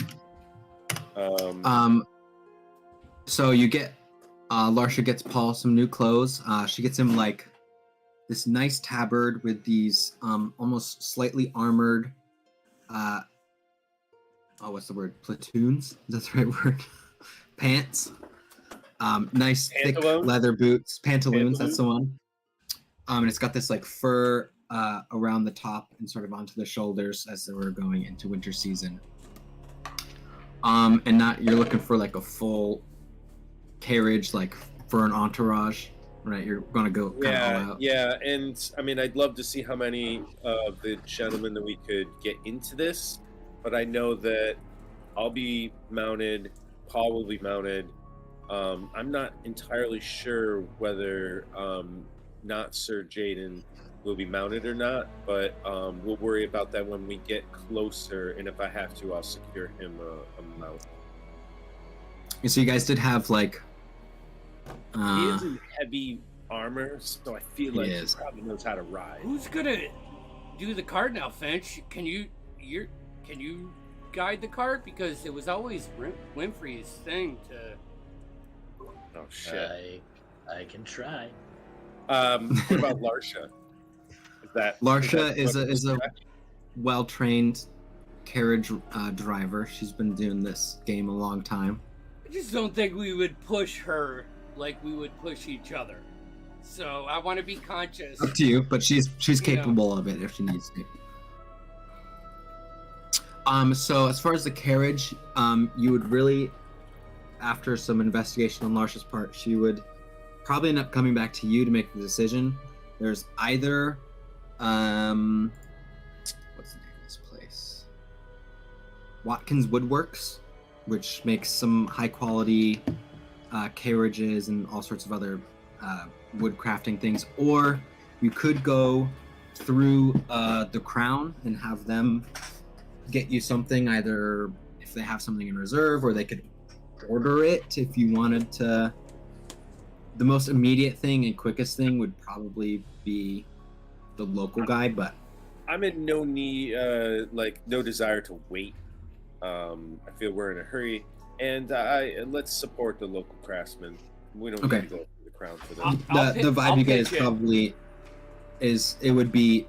So you get Larsha gets Paul some new clothes. She gets him like this nice tabard with these almost slightly armored what's the word? Platoons? Is that the right word? Pants. Nice thick leather boots. Pantaloons, that's the one. And it's got this like fur around the top and sort of onto the shoulders as they were going into winter season. And not you're looking for like a full carriage, like for an entourage, right? You're gonna go kind of all out. Yeah, and I mean, I'd love to see how many of the gentlemen that we could get into this, but I know that I'll be mounted, Paul will be mounted, I'm not entirely sure whether not Sir Jaden will be mounted or not, but we'll worry about that when we get closer. And if I have to, I'll secure him a mount. So you guys did have like. He is in heavy armor, so I feel like he is. probably knows how to ride. Who's gonna do the cart now, Finch? Can you guide the cart? Because it was always Wimpy's thing to. Oh shit! I can try. What about Larsha? Larsha is a well-trained carriage driver. She's been doing this game a long time. I just don't think we would push her like we would push each other. So I want to be conscious. Up to you, but she's capable of it if she needs to. So as far as the carriage, you would really, after some investigation on Larsha's part, she would probably end up coming back to you to make the decision. There's either, what's the name of this place? Watkins Woodworks, which makes some high quality carriages and all sorts of other wood crafting things, or you could go through the Crown and have them get you something, either if they have something in reserve, or they could order it if you wanted to. The most immediate thing and quickest thing would probably be the local guy, but I'm in no need, no desire to wait. I feel we're in a hurry, and let's support the local craftsmen. We don't need to go through the Crown for that. The vibe you get is probably it would be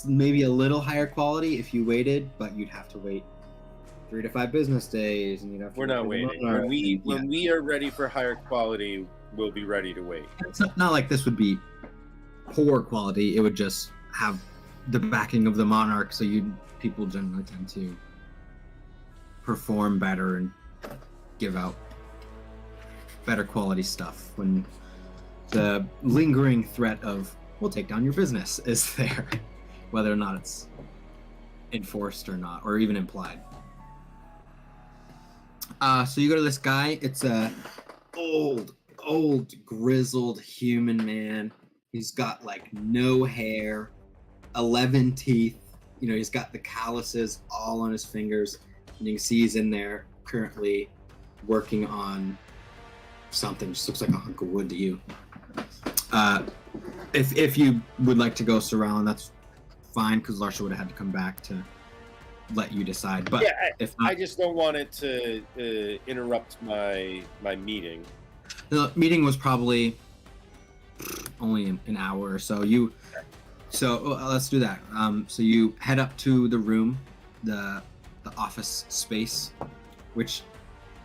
maybe a little higher quality if you waited, but you'd have to wait 3 to 5 business days, and you'd have to. We're not waiting. When we are ready for higher quality, we'll be ready to wait. It's not like this would be poor quality. It would just have the backing of the monarch, so people generally tend to perform better and give out better quality stuff when the lingering threat of "we'll take down your business" is there, whether or not it's enforced or not, or even implied. So you go to this guy. It's a old grizzled human man. He's got like no hair, 11 teeth. He's got the calluses all on his fingers, and you can see he's in there currently working on something. Just looks like a hunk of wood to you. If you would like to go surround, that's fine, because Larsha would have had to come back to let you decide. But yeah, if not, I just don't want it to interrupt my meeting. The meeting was probably only an hour or so. Let's do that. So you head up to the room, the office space, which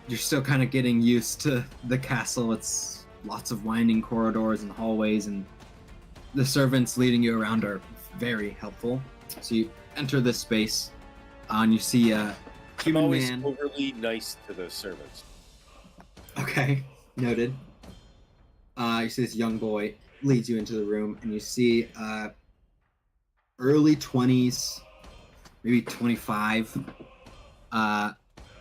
you're still kind of getting used to the castle. It's lots of winding corridors and hallways, and the servants leading you around are very helpful. So you enter this space, and you see a human man. I'm always overly nice to the servants. Okay, noted. You see this young boy leads you into the room, and you see early 20s, maybe 25,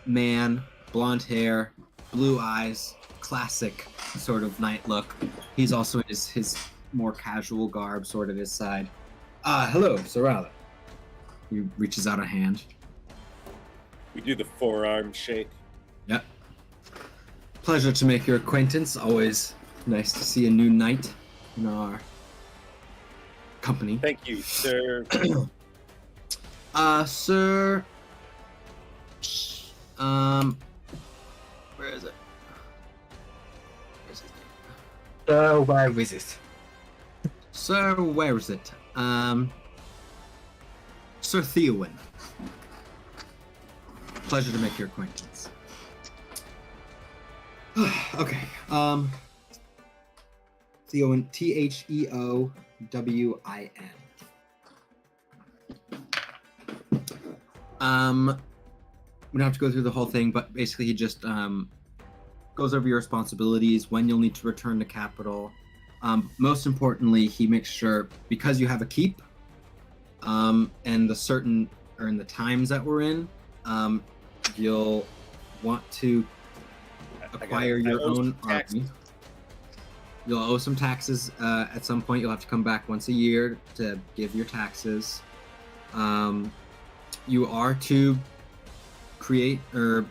man, blonde hair, blue eyes, classic sort of knight look. He's also in his more casual garb, sort of his side. Hello, Sarala. He reaches out a hand. We do the forearm shake. Yep. Pleasure to make your acquaintance. Always nice to see a new knight in our company. Thank you, sir. Sir. Where is it? Where's his name? Where is it? Sir, where is it? Sir Theowin. Pleasure to make your acquaintance. Okay. Theowin, Theowin. We don't have to go through the whole thing, but basically he just goes over your responsibilities, when you'll need to return to capital. Most importantly, he makes sure, because you have a keep, and in the times that we're in, you'll want to acquire I your owe own some taxes. army. You'll owe some taxes at some point. You'll have to come back once a year to give your taxes. You are to create or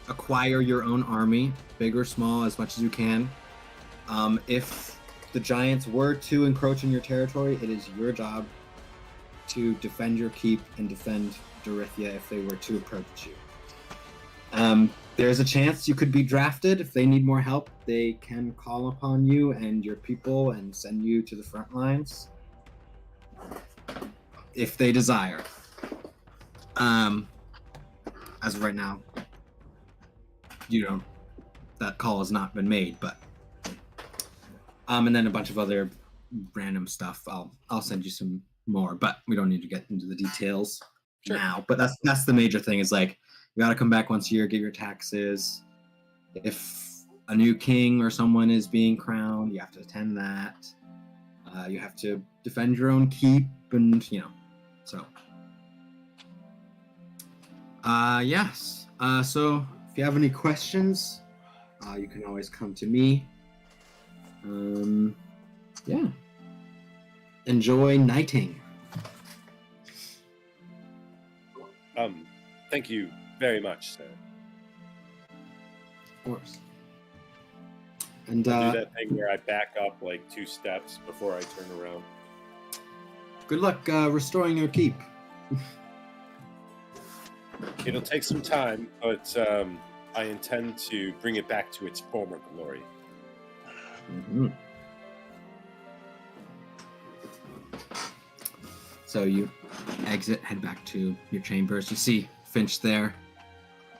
acquire your own army, big or small, as much as you can. If the giants were to encroach in your territory, it is your job to defend your keep and defend Dorithia if they were to approach you. There's a chance you could be drafted. If they need more help, they can call upon you and your people and send you to the front lines if they desire. As of right now, that call has not been made, but and then a bunch of other random stuff. I'll send you some more, but we don't need to get into the details now. But that's the major thing is like you got to come back once a year, give your taxes. If a new king or someone is being crowned, you have to attend that. You have to defend your own keep, and so. Yes. So if you have any questions, you can always come to me. Yeah. Enjoy knighting. Thank you very much, sir. Of course. And I'll do that thing where I back up like 2 steps before I turn around. good luck restoring your keep. It'll take some time, but I intend to bring it back to its former glory. Mm-hmm. So you exit, head back to your chambers. You see Finch there.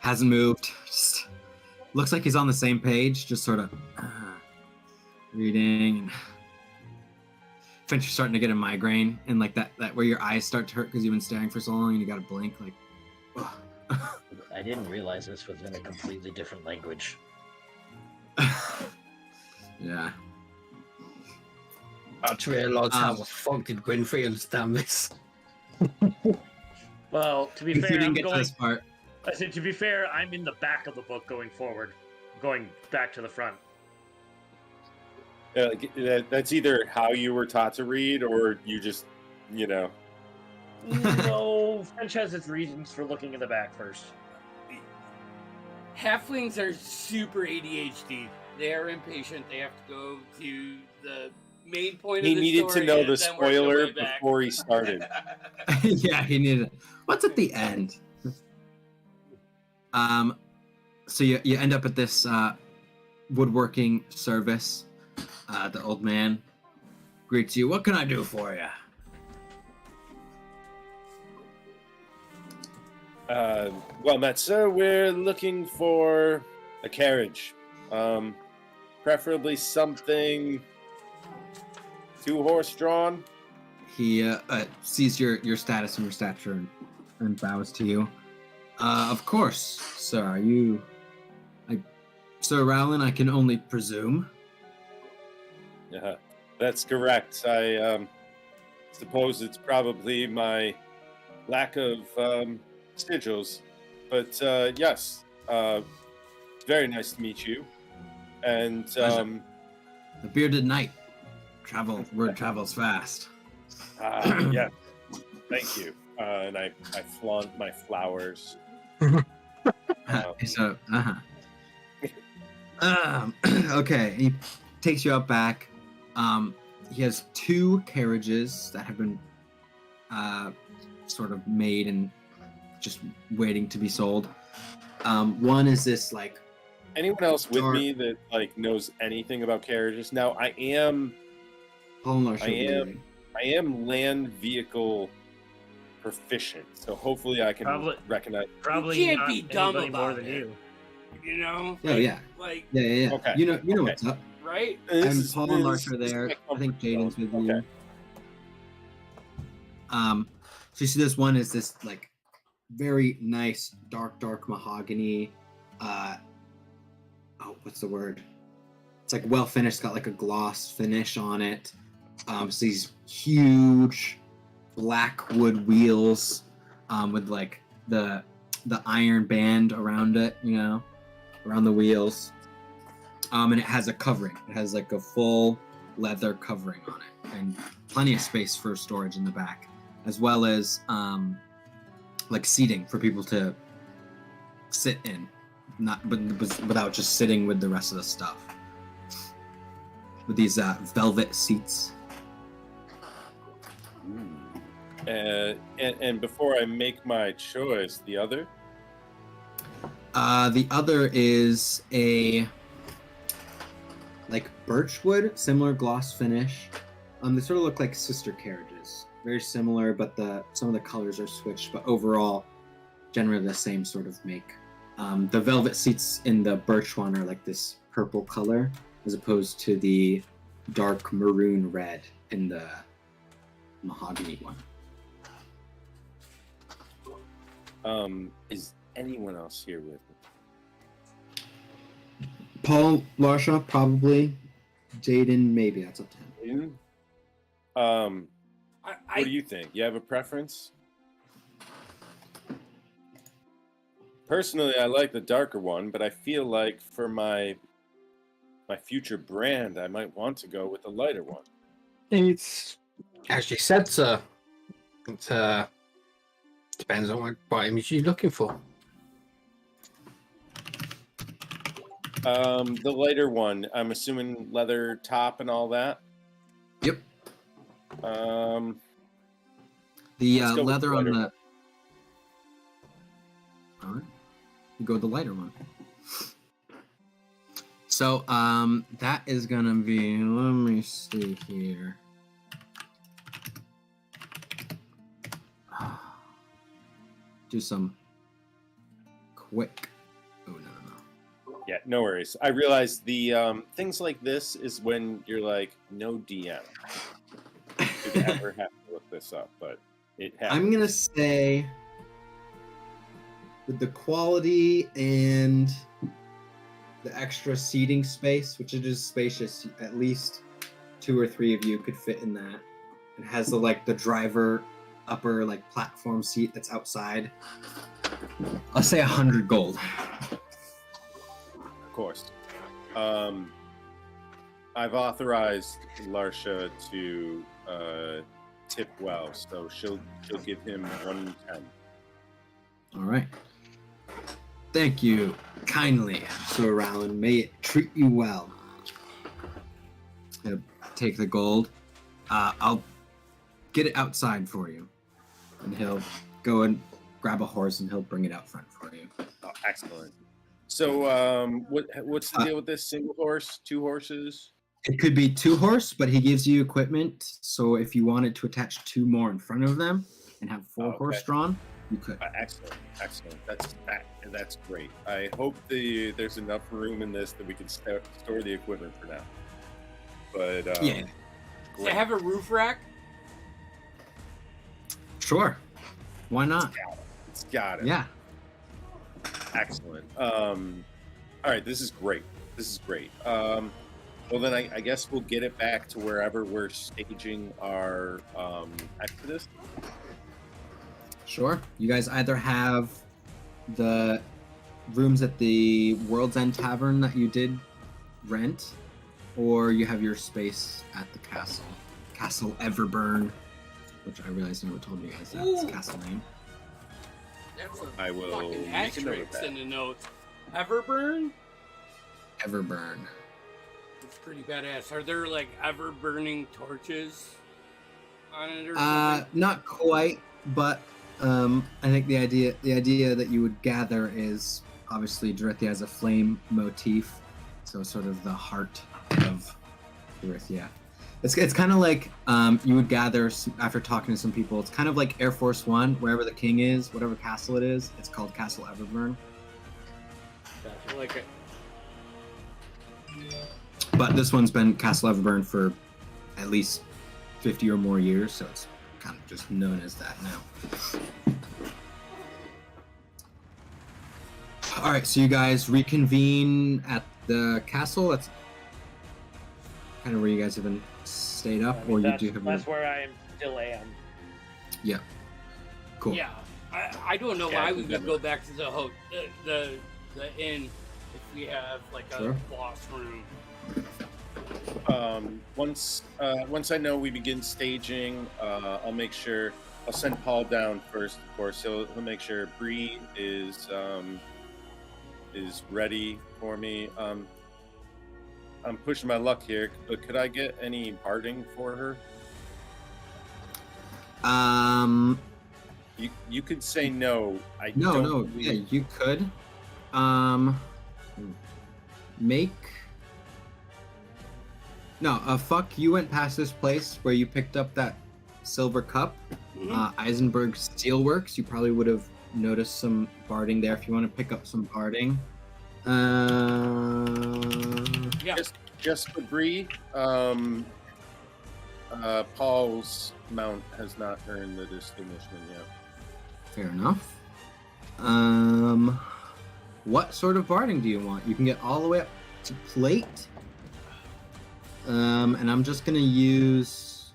Hasn't moved. Just looks like he's on the same page, just sort of reading. And Finch is starting to get a migraine, and like that where your eyes start to hurt because you've been staring for so long and you gotta blink like I didn't realize this was in a completely different language. Yeah. I just realised how the fuck did Winfrey understand this? Well, to be If fair, you didn't I'm get to going. this part. I said, to be fair, I'm in the back of the book going forward, going back to the front. That's either how you were taught to read, or you just, No, French has its reasons for looking in the back first. Halflings are super ADHD. They are impatient. They have to go to the main point He of the needed story to know and the then work their spoiler way back. before he started. Yeah, he needed it. What's at the end? So you end up at this woodworking service. The old man greets you. What can I do for you? Well met, sir. We're looking for a carriage. Preferably something 2-horse drawn. He sees your status and your stature and bows to you. Of course, sir. Are you... Sir Rowland, I can only presume. That's correct. I suppose it's probably my lack of sigils. But yes, very nice to meet you. And The bearded knight. Word travels fast. yeah, thank you. And I flaunt my flowers. So, okay, he takes you out back. He has 2 carriages that have been sort of made and just waiting to be sold. One is this like... Anyone else with dark... me that like knows anything about carriages? Now I am land vehial proficient, so hopefully I can recognize. Probably You can't not be dumb anybody more about than it. you. You know? Oh, yeah. Like, Yeah. Okay. You know Okay. what's up. right? And Paul and Larch are there. I think Jaden's with you. Okay. So you see this one is this like very nice dark mahogany. What's the word? It's like well finished. It's got like a gloss finish on it. So these huge black wood wheels with like the iron band around it, you know. around the wheels. And it has a covering. It has like a full leather covering on it, and plenty of space for storage in the back, as well as like seating for people to sit in, without just sitting with the rest of the stuff. With these velvet seats. And before I make my choice, the other? The other is a like birchwood, similar gloss finish. They sort of look like sister carriages, very similar, but some of the colors are switched. But overall, generally the same sort of make. The velvet seats in the birch one are like this purple color, as opposed to the dark maroon red in the mahogany one. Is anyone else here with me? Paul, Larsha, probably. Jaden, maybe. That's up to him. Jaden? What do you think? You have a preference? Personally, I like the darker one, but I feel like for my future brand, I might want to go with the lighter one. It's, as you said, sir, it depends on what image you're looking for. The lighter one, I'm assuming leather top and all that? Yep. Let's The go with leather the on lighter the... one. Alright. You go with the lighter one. So, that is gonna be... Let me see here. Do some quick... Oh, no. Yeah, no worries. I realized the things like this is when you're like, no DM. You'd ever have to look this up, but it happens. I'm gonna say... with the quality and the extra seating space, which it is spacious, at least 2 or 3 of you could fit in that. It has the driver upper platform seat that's outside. I'll say 100 gold. Of course. I've authorized Larsha to tip well, so she'll give him 110. All right. Thank you kindly, Sir Rowland. May it treat you well. He'll take the gold. I'll get it outside for you. And he'll go and grab a horse and he'll bring it out front for you. Oh, excellent. So, what's the deal with this? Single horse, 2 horses? It could be 2 horse, but he gives you equipment. So if you wanted to attach 2 more in front of them and have 4 horse drawn, you could. Excellent. That's great. I hope there's enough room in this that we can store the equipment for now. But yeah. Does it have a roof rack? Sure. Why not? It's got it. Yeah. Excellent. All right, this is great. Well, then I guess we'll get it back to wherever we're staging our exodus. Sure. You guys either have the rooms at the World's End Tavern that you did rent, or you have your space at the castle. Castle Everburn, which I realize I never told you guys that's the castle name. That's a I will fucking make a note of asterisk that. in the notes. Everburn? Everburn. It's pretty badass. Are there ever burning torches on it or something? Not quite, but I think the idea that you would gather is obviously Dorithia has a flame motif, so sort of the heart of Dorithia. It's kind of like you would gather after talking to some people. It's kind of like Air Force One, wherever the king is, whatever castle it is. It's called Castle Everburn. Gotcha, like it. But this one's been Castle Everburn for at least 50 or more years, so it's kind of just known as that now. All right, so you guys reconvene at the castle. That's kind of where you guys have been stayed up, or you do have. That's where I still am. Yeah. Cool. Yeah, I don't know why we would go back to the inn if we have like a Sure. boss room. Once I know we begin staging, I'll make sure I'll send Paul down first. Of course, he'll make sure Bree is ready for me. I'm pushing my luck here, but could I get any barding for her? You could say no. No. Yeah, you could. Make. No, fuck. You went past this place where you picked up that silver cup. Eisenberg Steelworks. You probably would have noticed some barding there if you want to pick up some barding. Yeah. Just for Bree. Paul's mount has not earned the distinguishment yet. Fair enough. What sort of barding do you want? You can get all the way up to plate. And I'm just gonna use.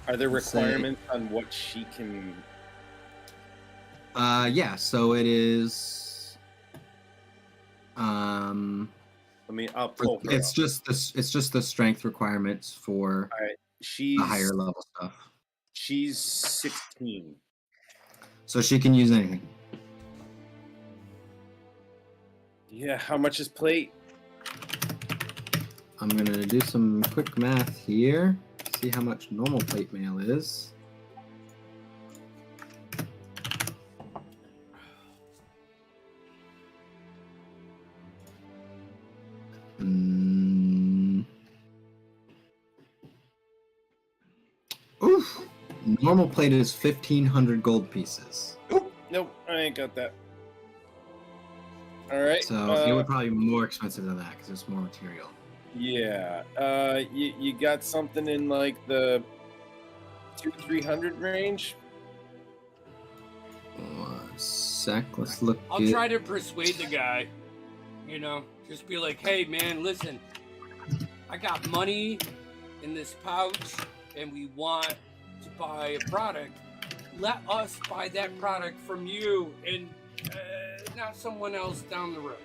Are there Let's say- requirements on what she can? Yeah. So it is. I'll pull her It's up. just this. It's just the strength requirements for All right, she's the higher level stuff. She's 16. So she can use anything. Yeah, how much is plate? I'm gonna do some quick math here. See how much normal plate mail is. Oof. Normal plate is 1,500 gold pieces. Nope, I ain't got that. All right. So it would probably be more expensive than that because it's more material. Yeah. You got something in like the 200-300 range? One sec. Let's look. I'll try to persuade the guy. You know, just be like, hey man, listen, I got money in this pouch and we want to buy a product. Let us buy that product from you and not someone else down the road.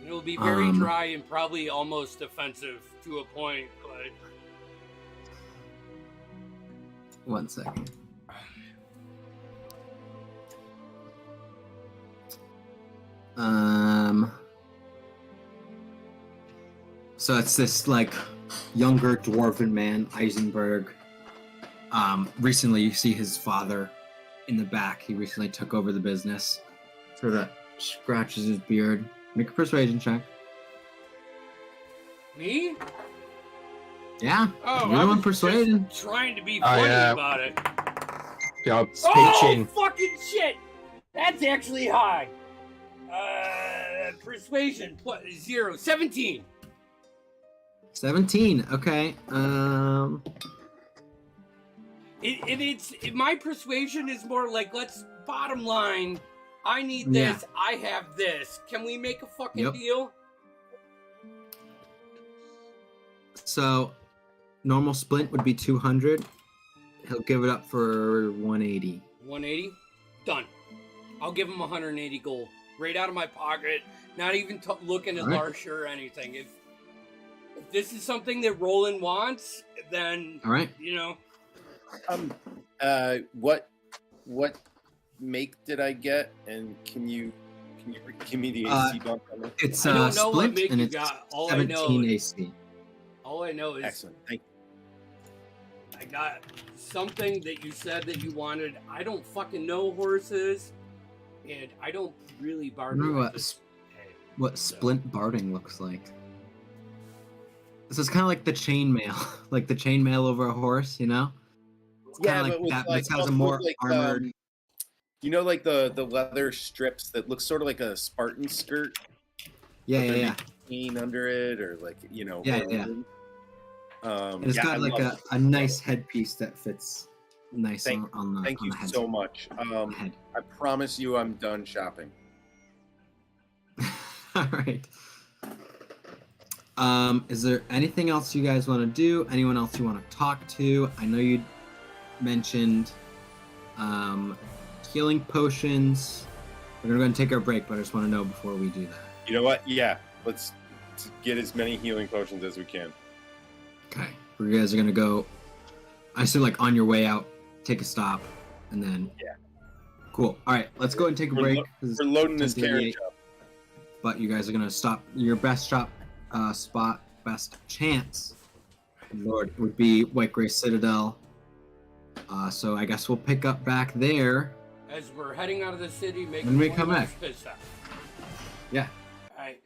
It'll be very dry and probably almost offensive to a point, but... One second. So it's this like younger dwarven man, Eisenberg. Recently you see his father in the back. He recently took over the business. Sort of scratches his beard. Make a persuasion check. Me? Yeah. Oh, you're I the one was persuading. just trying to be funny about it. Job Oh, speeching. fucking shit! That's actually high. Persuasion, 0, 17. 17. Okay. My persuasion is more like, let's bottom line. I need this. I have this. Can we make a fucking deal? So, normal splint would be 200. He'll give it up for 180. 180? Done. I'll give him 180 gold. Right out of my pocket. Not even looking at Larsha or anything. If this is something that Roland wants, then, All right. you know. What make did I get? And can you give me the AC bump on that? It's I don't know what splint make and you it's got. All 17 AC. All I know is Excellent. Thank I got something that you said that you wanted. I don't fucking know horses, and I don't really bargain. Remember like this. what splint barding looks like. This is kind of like the chainmail, like the chainmail over a horse, you know? It's Yeah, kinda but with that, like, but it has a also more like, armored. you know, like the leather strips that look sort of like a Spartan skirt. Yeah, but yeah, there'd yeah. be chain under it, or like Yeah, yeah. And it's yeah, got I like love a nice headpiece that fits nice Thank on the Thank on you the head. so much. Head. I promise you, I'm done shopping. All right. Is there anything else you guys want to do? Anyone else you want to talk to? I know you mentioned healing potions. We're gonna go and take our break, but I just want to know before we do that. You know what? Yeah, let's get as many healing potions as we can. Okay. You guys are gonna go. I assume like on your way out, take a stop, and then. Yeah. Cool. All right, let's go and take a break. We're loading this 10:38, carriage up. But you guys are gonna stop. Your best spot, best chance, Lord, would be White Gray Citadel. So I guess we'll pick up back there. As we're heading out of the city, making When we one come last back. piss stop. Yeah. All right.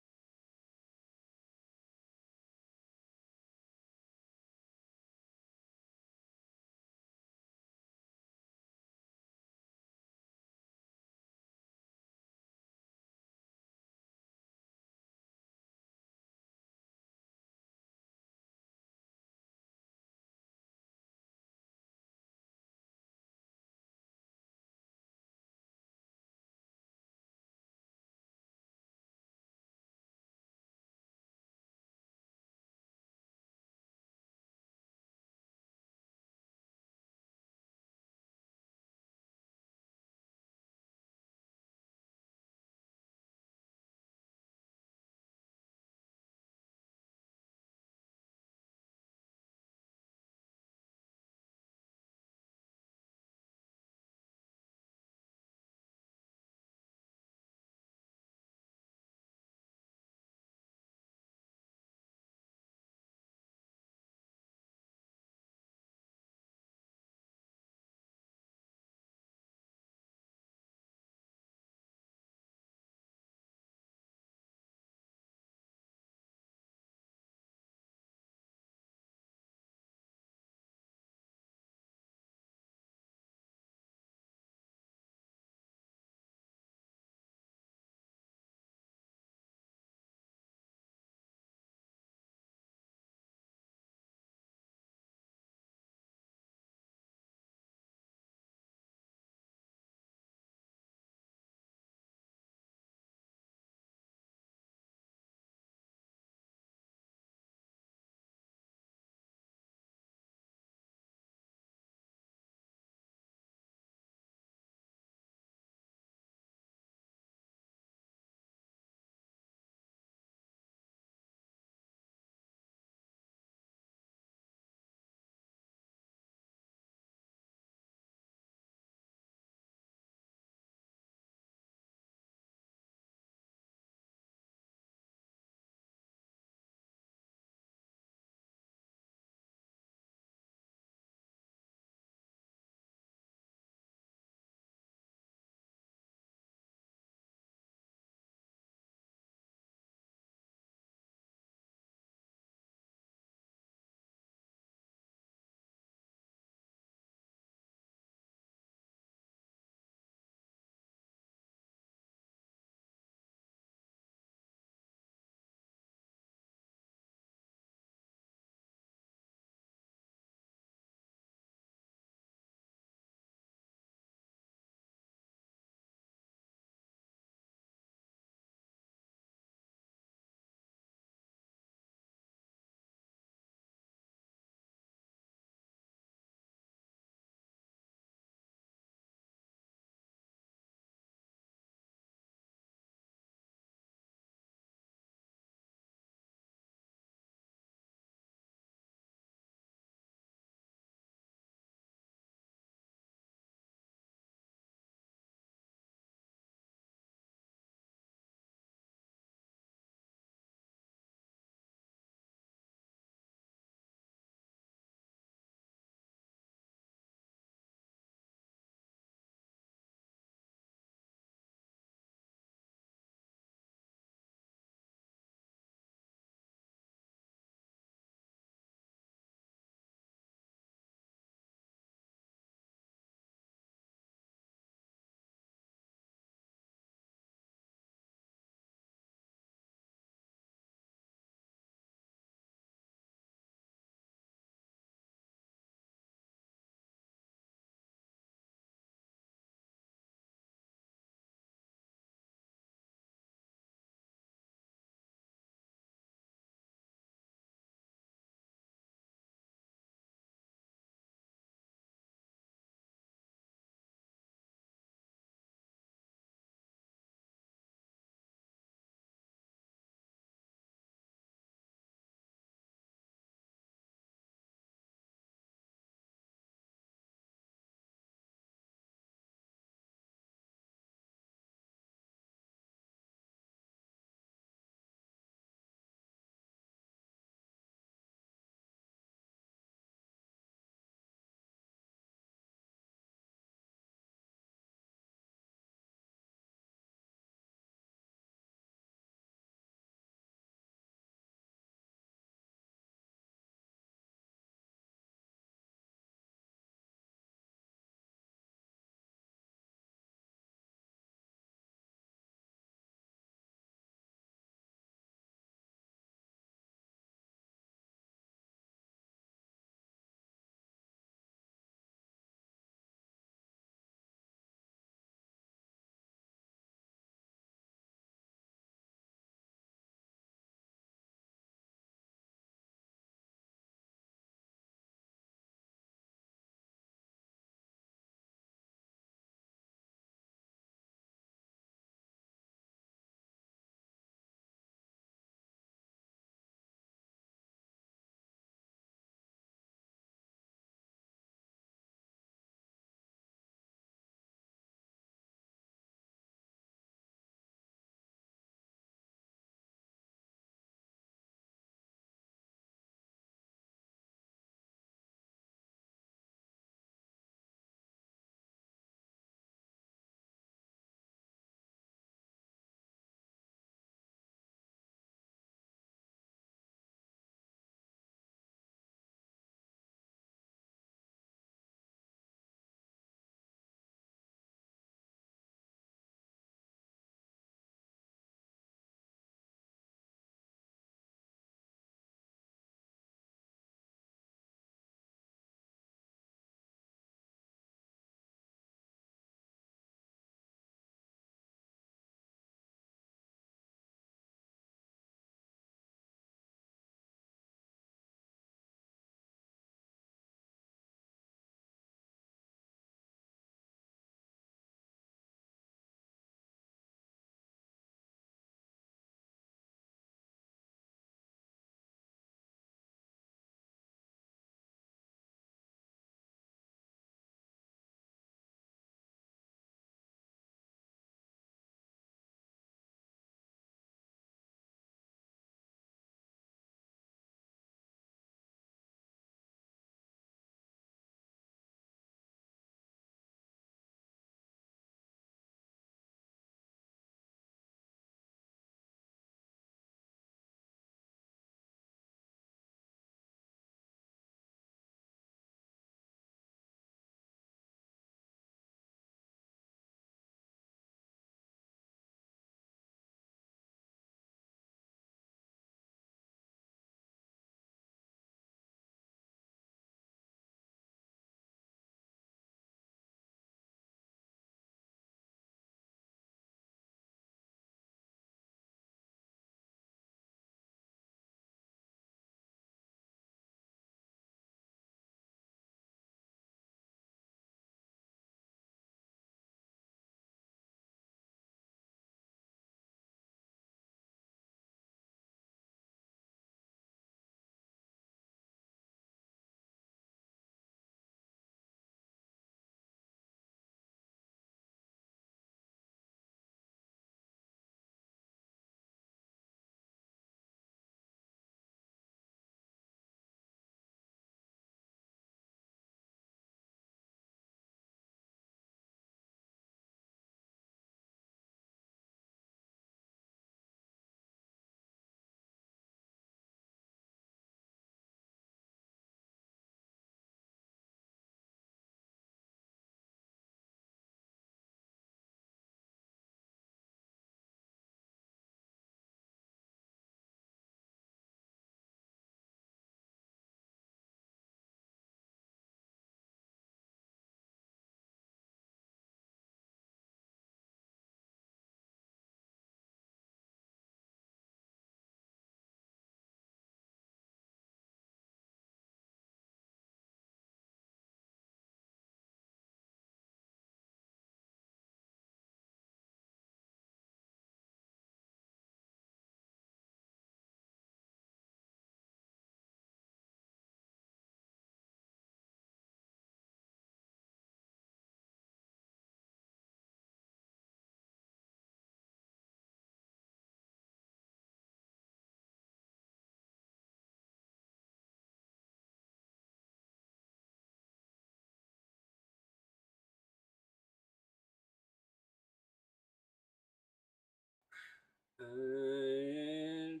And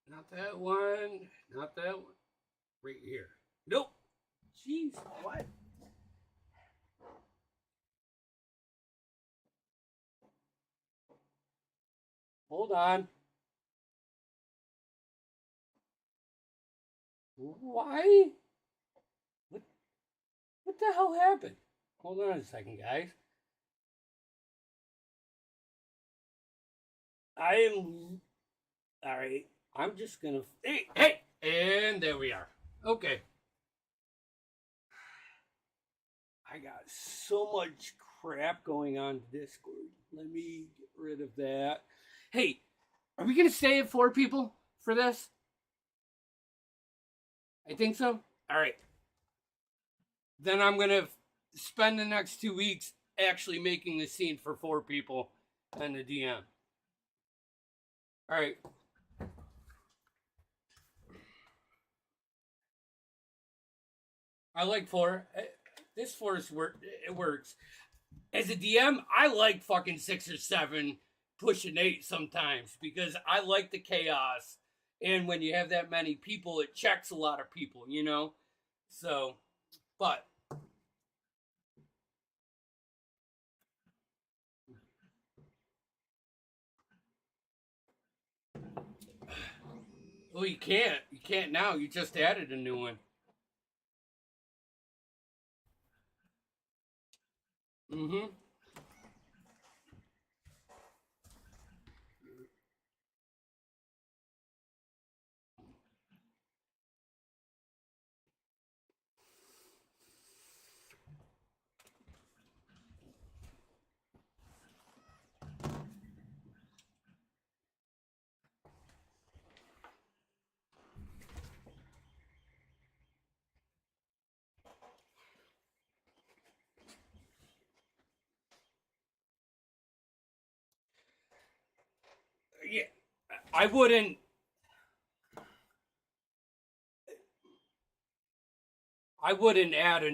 not that one. Not that one. Right here. Nope. Jeez, what? Hold on. Why? What the hell happened? Hold on a second, guys. I am. Alright. I'm just gonna. Hey! And there we are. Okay. I got so much crap going on Discord. Let me get rid of that. Hey, are we gonna stay at 4 people for this? I think so. Alright. Then I'm gonna spend the next 2 weeks actually making the scene for 4 people and the DM. Alright. I like 4. This 4 is it works. As a DM, I like fucking 6 or 7, pushing 8 sometimes because I like the chaos. And when you have that many people, it checks a lot of people, you know? So, but. Well, you can't. You can't now. You just added a new one. Mm-hmm. Yeah, I wouldn't. I wouldn't add a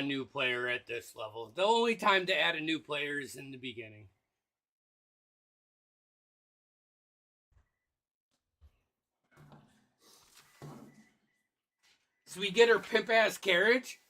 new player at this level. The only time to add a new player is in the beginning. So we get her pimp ass carriage.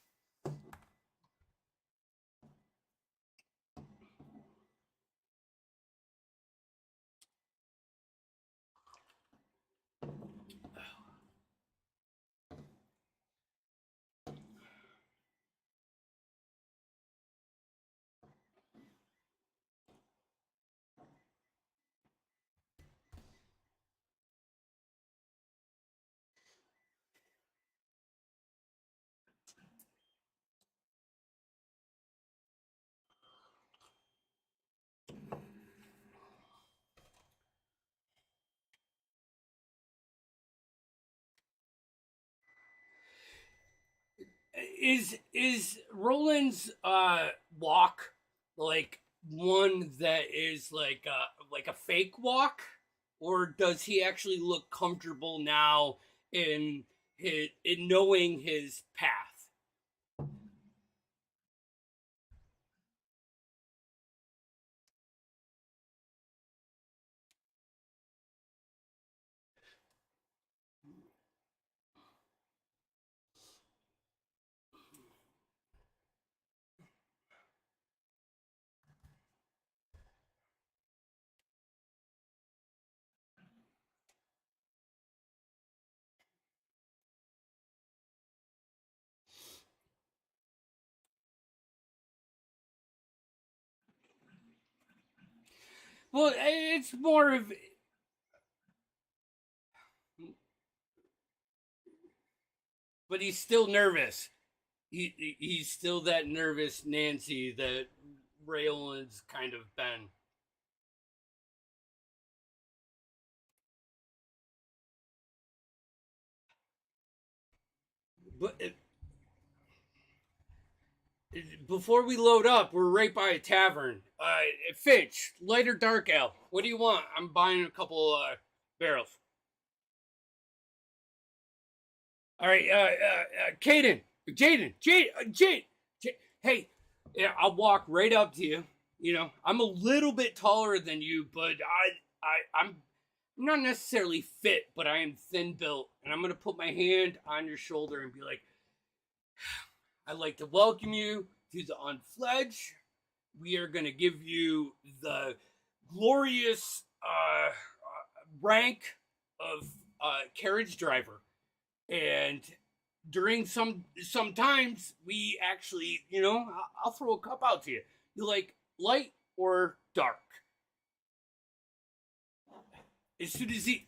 Is Roland's walk like one that is like a fake walk, or does he actually look comfortable now in knowing his path? Well, it's more of. But he's still nervous. He's still that nervous Nancy that Raylan's kind of been. But before we load up, we're right by a tavern. Finch, light or dark ale? What do you want? I'm buying a couple barrels. All right, Jaden. Hey, yeah, I'll walk right up to you. You know, I'm a little bit taller than you, but I'm not necessarily fit, but I am thin built. And I'm going to put my hand on your shoulder and be like, I'd like to welcome you to the Unfledged. We are going to give you the glorious rank of carriage driver. And during sometimes we actually, you know, I'll throw a cup out to you. You like light or dark? As soon as he...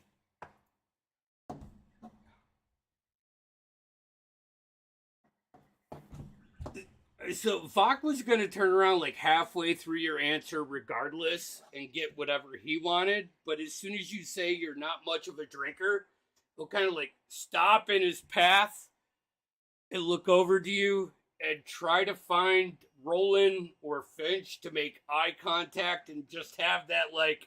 So Vok was going to turn around like halfway through your answer regardless and get whatever he wanted. But as soon as you say you're not much of a drinker, he'll kind of like stop in his path and look over to you and try to find Roland or Finch to make eye contact and just have that, like,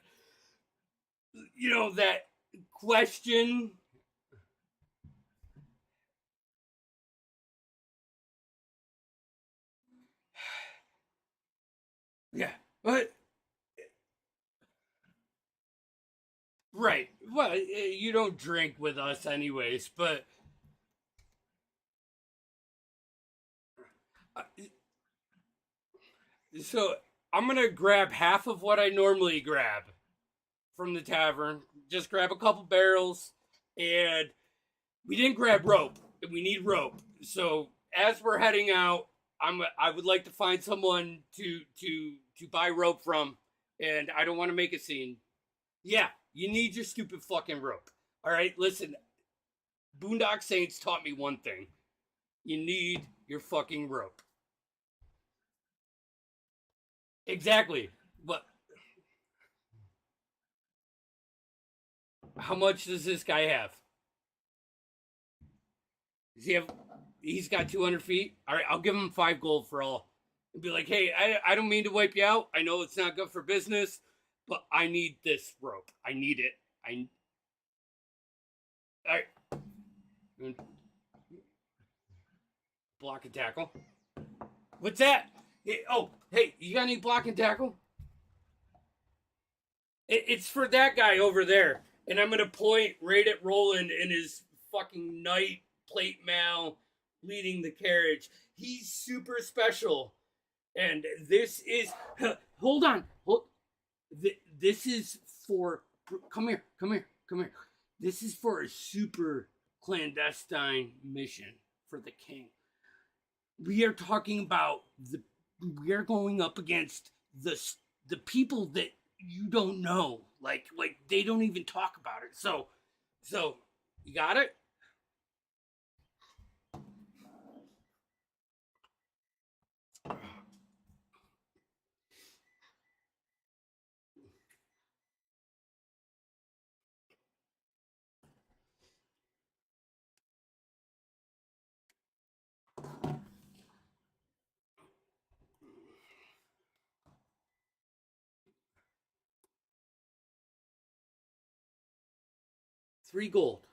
you know, that question. Yeah, but right. Well, you don't drink with us anyways, but so I'm gonna grab half of what I normally grab from the tavern. Just grab a couple barrels, and we didn't grab rope, and we need rope. So as we're heading out, I would like to find someone to buy rope from, and I don't want to make a scene. Yeah, you need your stupid fucking rope. All right, listen. Boondock Saints taught me one thing. You need your fucking rope. Exactly. But how much does this guy have? Does he have? He's got 200 feet. All right, I'll give him 5 gold for all. And be like, hey, I don't mean to wipe you out. I know it's not good for business, but I need this rope. I need it. All right. Block and tackle. What's that? Hey, you got any block and tackle? It's for that guy over there. And I'm going to point right at Roland in his fucking knight plate mail leading the carriage. He's super special. And this is... Hold on. This is for... Come here. This is for a super clandestine mission for the king. We are talking about we are going up against the people that you don't know. Like they don't even talk about it. So you got it? $3 gold.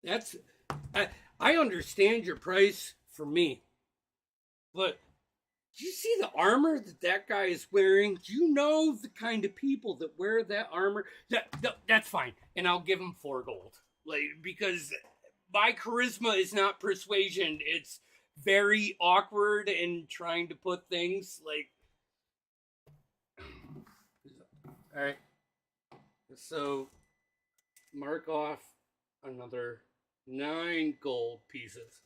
That's... I understand your price for me. But do you see the armor that guy is wearing? Do you know the kind of people that wear that armor? That's fine. And I'll give him 4 gold. Like, because my charisma is not persuasion. It's very awkward and trying to put things like... All right. So mark off another 9 gold pieces.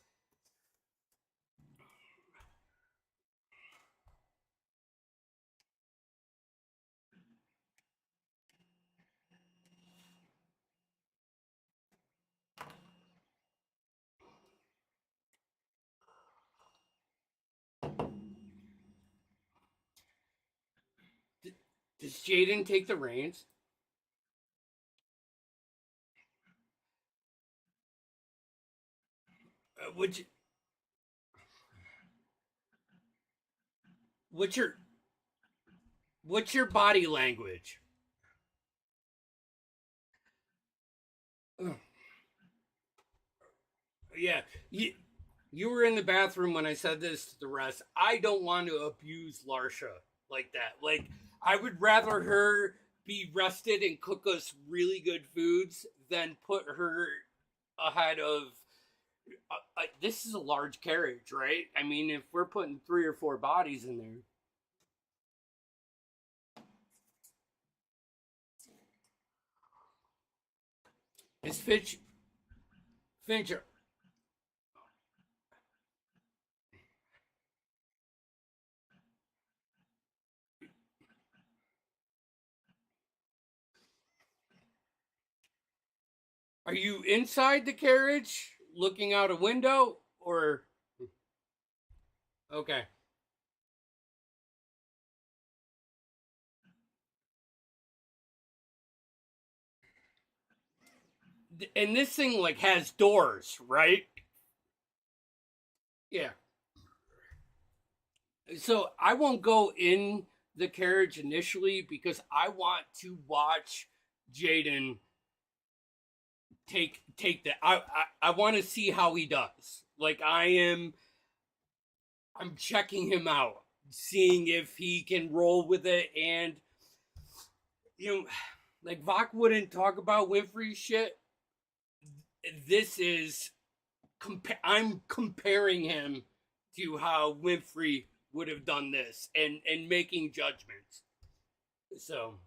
Does Jaden take the reins? What's your body language? Yeah, you were in the bathroom when I said this to the rest. I don't want to abuse Larsha like that. Like, I would rather her be rested and cook us really good foods than put her ahead of. This is a large carriage, right? I mean, if we're putting 3 or 4 bodies in there. Is Fincher. Are you inside the carriage looking out a window or okay. And this thing like has doors, right? Yeah. So I won't go in the carriage initially because I want to watch Jaden take that. I want to see how he does. Like I'm checking him out, seeing if he can roll with it, and you know, like Vok wouldn't talk about Winfrey shit. This is I'm comparing him to how Winfrey would have done this and making judgments. So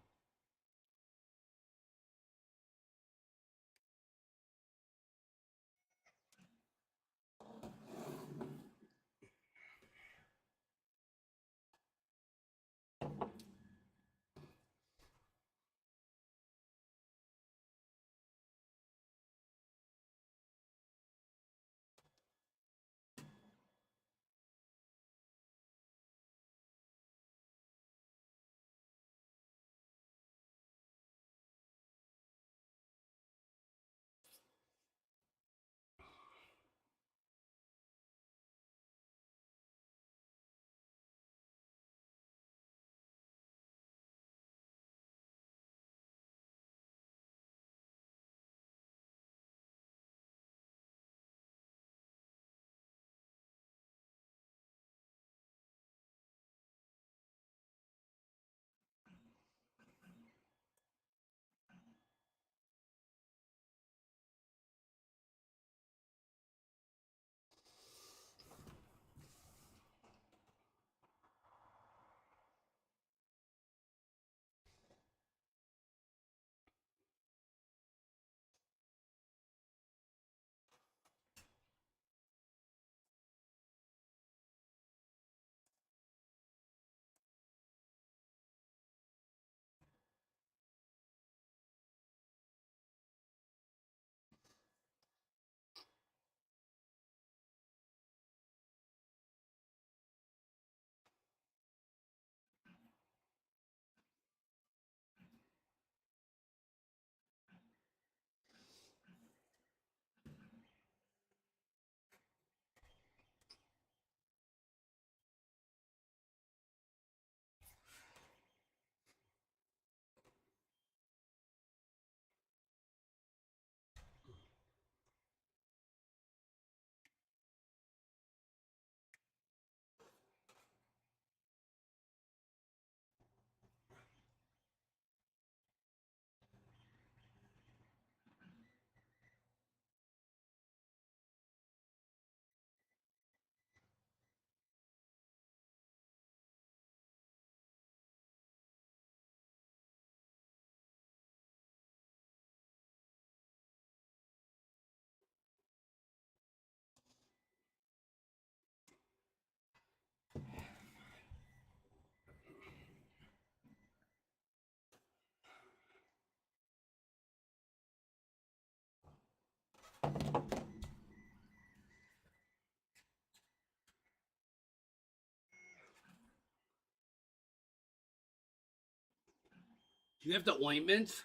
do you have the ointments?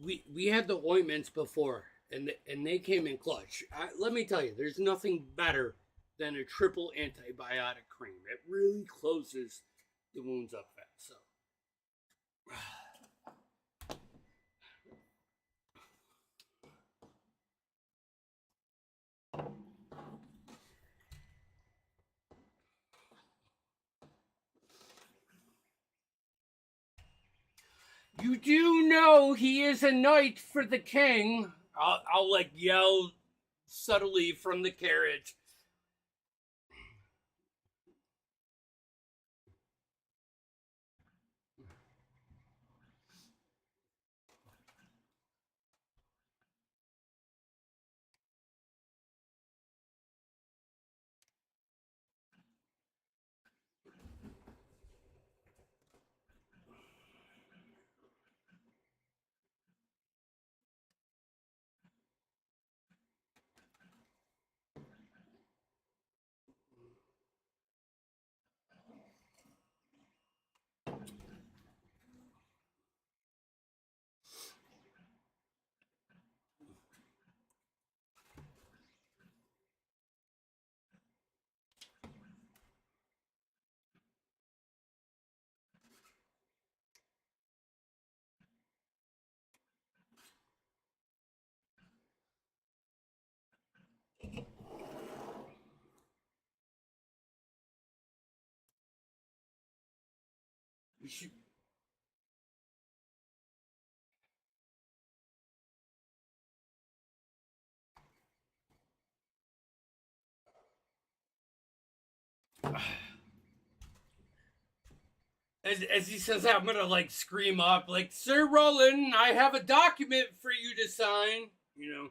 We had the ointments before, and they came in clutch. Let me tell you, there's nothing better than a triple antibiotic cream. It really closes the wounds up fast. So. You do know he is a knight for the king. I'll like yell subtly from the carriage. We should. As he says that, I'm gonna like scream up, like, Sir Roland, I have a document for you to sign. You know.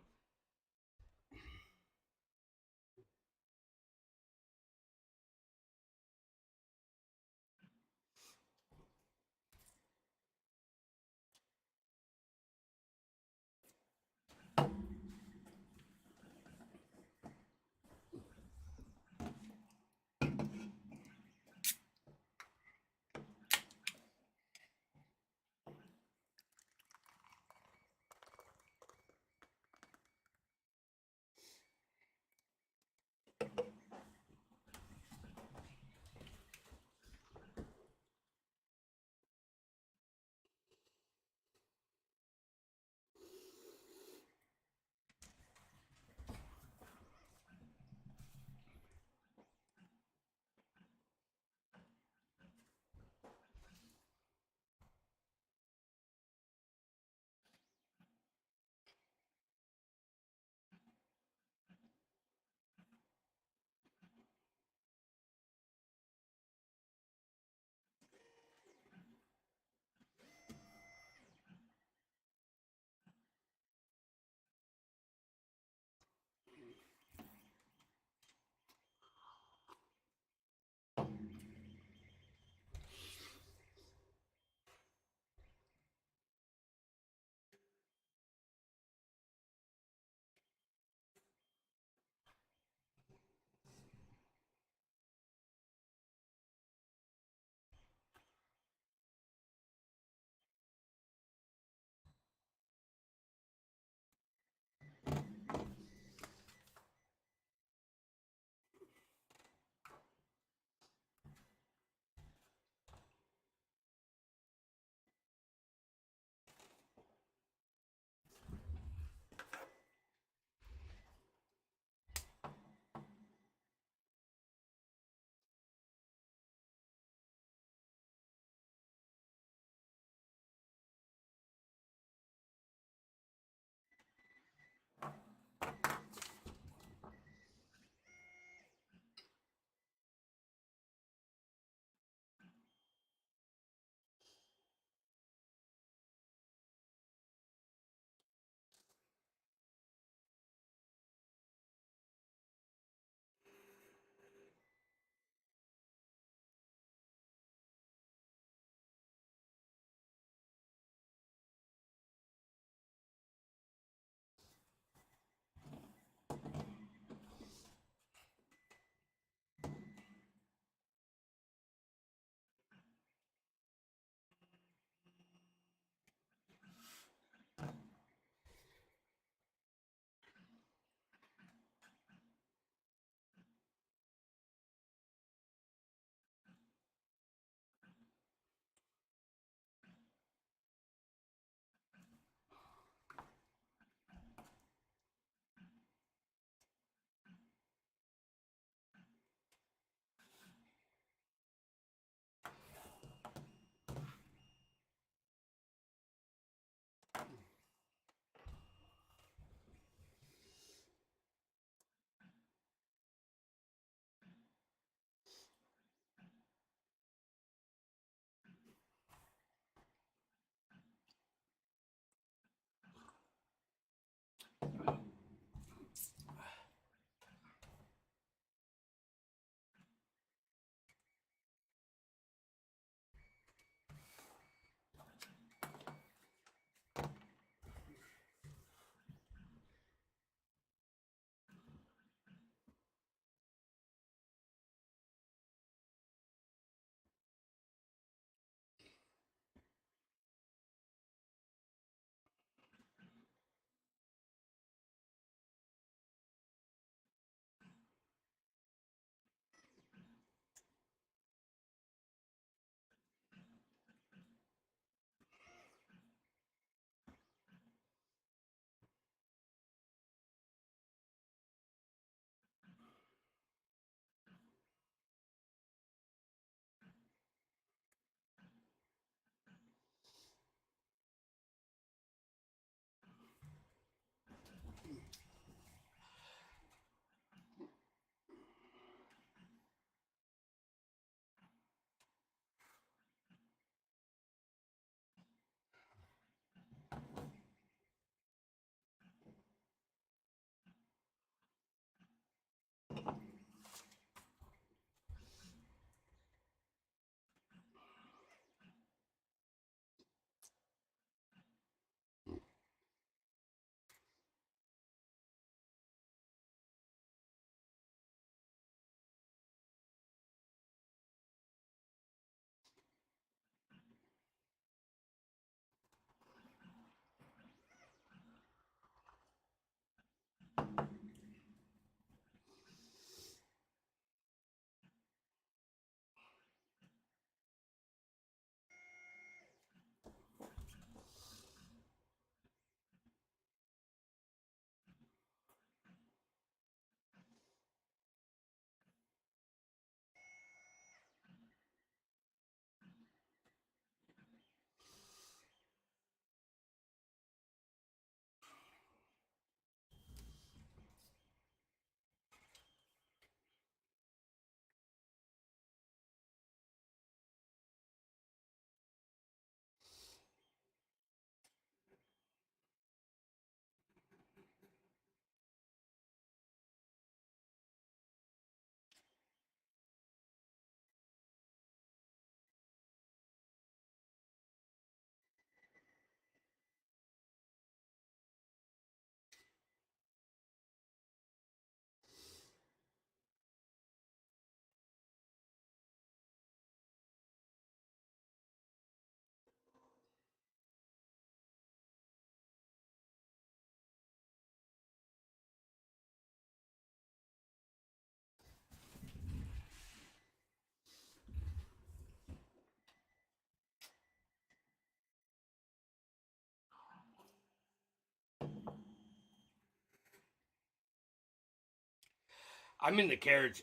I'm in the carriage.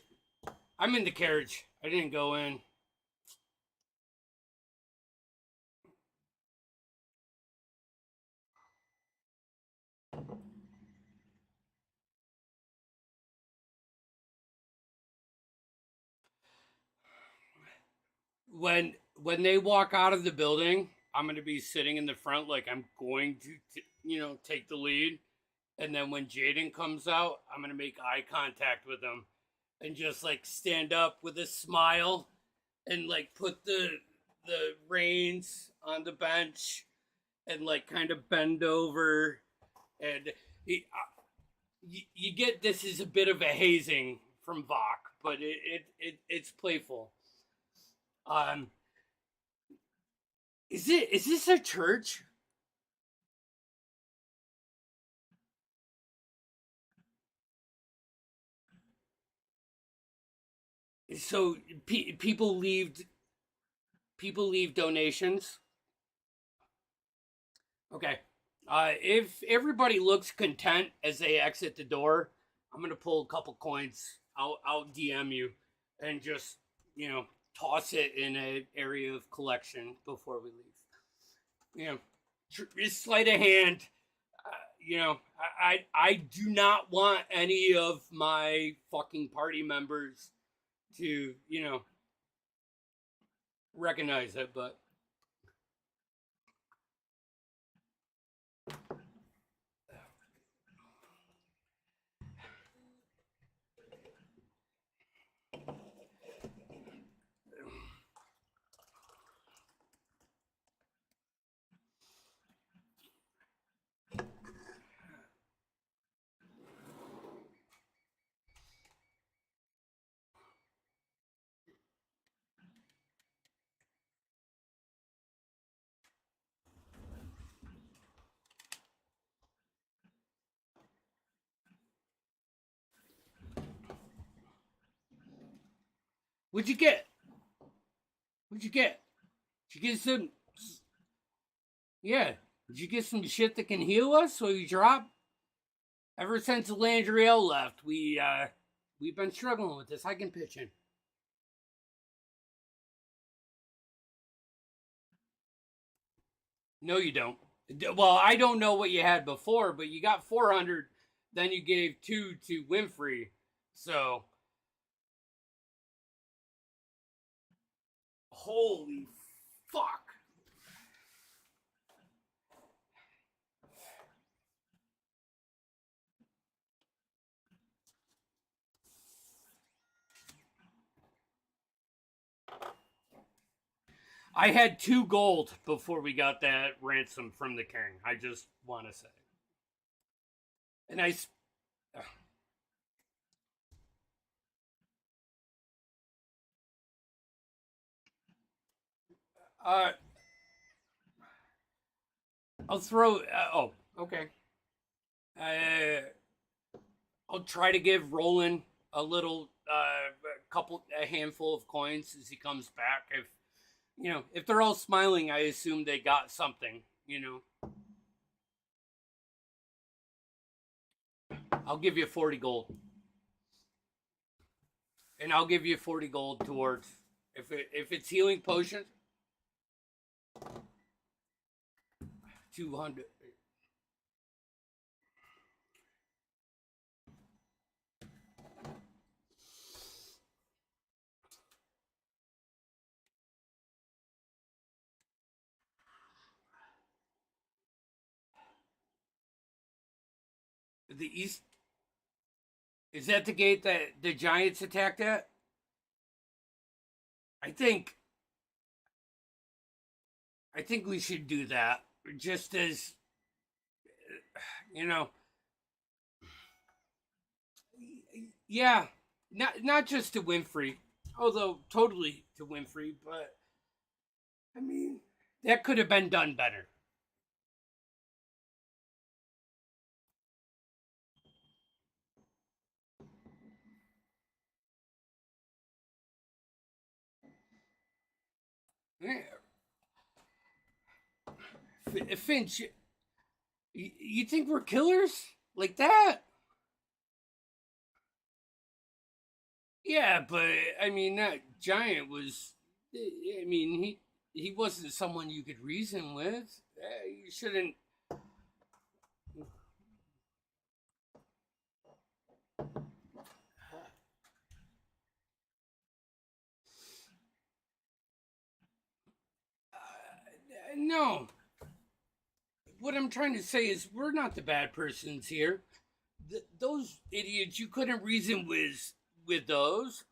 I'm in the carriage. I didn't go in. When they walk out of the building, I'm gonna be sitting in the front like I'm going to take the lead. And then when Jaden comes out, I'm gonna make eye contact with him and just like stand up with a smile and like put the reins on the bench and like kind of bend over and you get this is a bit of a hazing from Vok, but it's playful. Is this a church? So people leave donations. Okay. If everybody looks content as they exit the door, I'm gonna pull a couple coins. I'll DM you and just toss it in an area of collection before we leave. Just sleight of hand. I do not want any of my fucking party members to recognize it, but what'd you get? What'd you get? Did you get some? Yeah. Did you get some shit that can heal us? So you drop? Ever since Landriel left, we've been struggling with this. I can pitch in. No, you don't. Well, I don't know what you had before, but you got 400. Then you gave 2 to Winfrey. So, holy fuck. I had 2 gold before we got that ransom from the king. I just want to say. And I'll throw. Oh, okay. I'll try to give Roland a little, a handful of coins as he comes back. If they're all smiling, I assume they got something. I'll give you 40 gold, and I'll give you 40 gold towards if it's healing potions. 200. The east. Is that the gate that the Giants attacked at? I think we should do that. Just as yeah, not just to Winfrey, although totally to Winfrey, but I mean that could have been done better. Yeah. Finch, you think we're killers like that? Yeah, but I mean that giant was. I mean he wasn't someone you could reason with. You shouldn't. No. What I'm trying to say is we're not the bad persons here. Those idiots, you couldn't reason with those.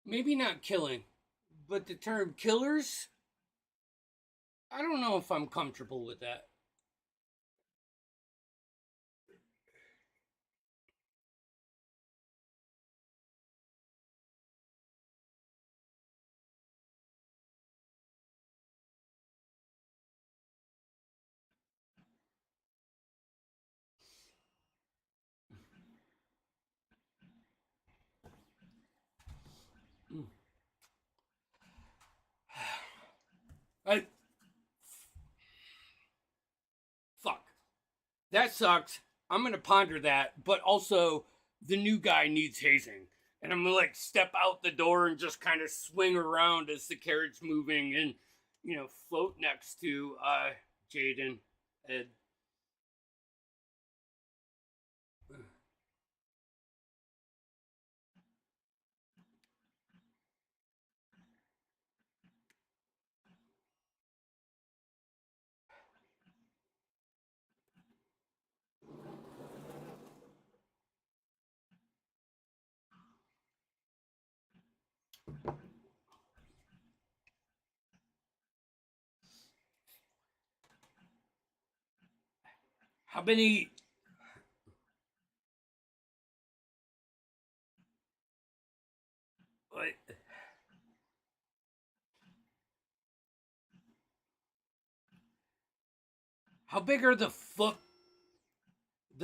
Maybe not killing, but the term killers, I don't know if I'm comfortable with that. I fuck. That sucks. I'm gonna ponder that, but also the new guy needs hazing. And I'm gonna like step out the door and just kind of swing around as the carriage moving and float next to Jaden. Ed. How many like how big are the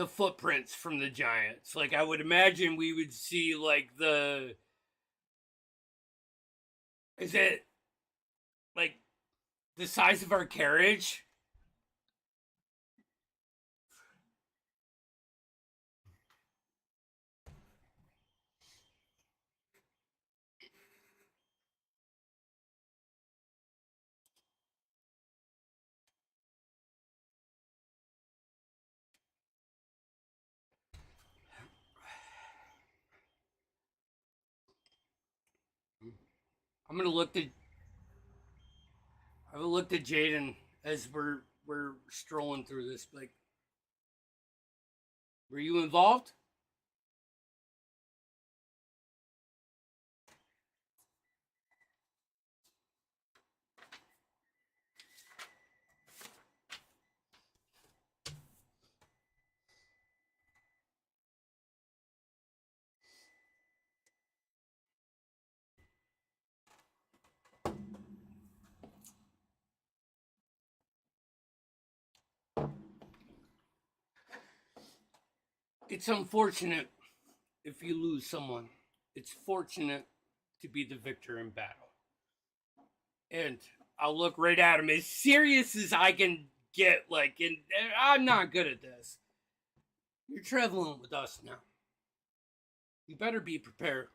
footprints from the giants? Like I would imagine we would see like the is it like the size of our carriage? I'm gonna look at I will look at Jaden as we're strolling through this. Like, were you involved? It's unfortunate if you lose someone. It's fortunate to be the victor in battle. And I'll look right at him as serious as I can get. Like, and I'm not good at this. You're traveling with us now. You better be prepared.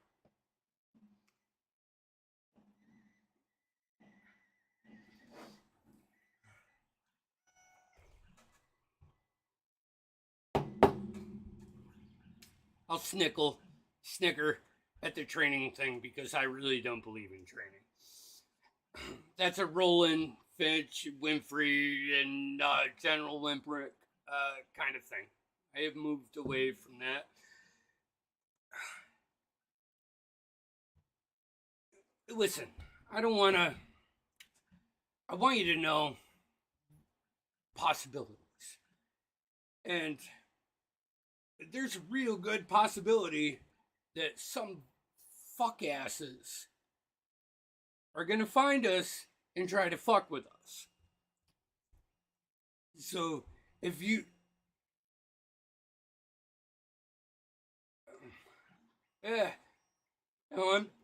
I'll snicker at the training thing because I really don't believe in training. That's a Roland, Finch, Winfrey, and General Wimprick kind of thing. I have moved away from that. Listen, I don't want to. I want you to know possibilities. And there's a real good possibility that some fuck asses are gonna find us and try to fuck with us. So if you yeah,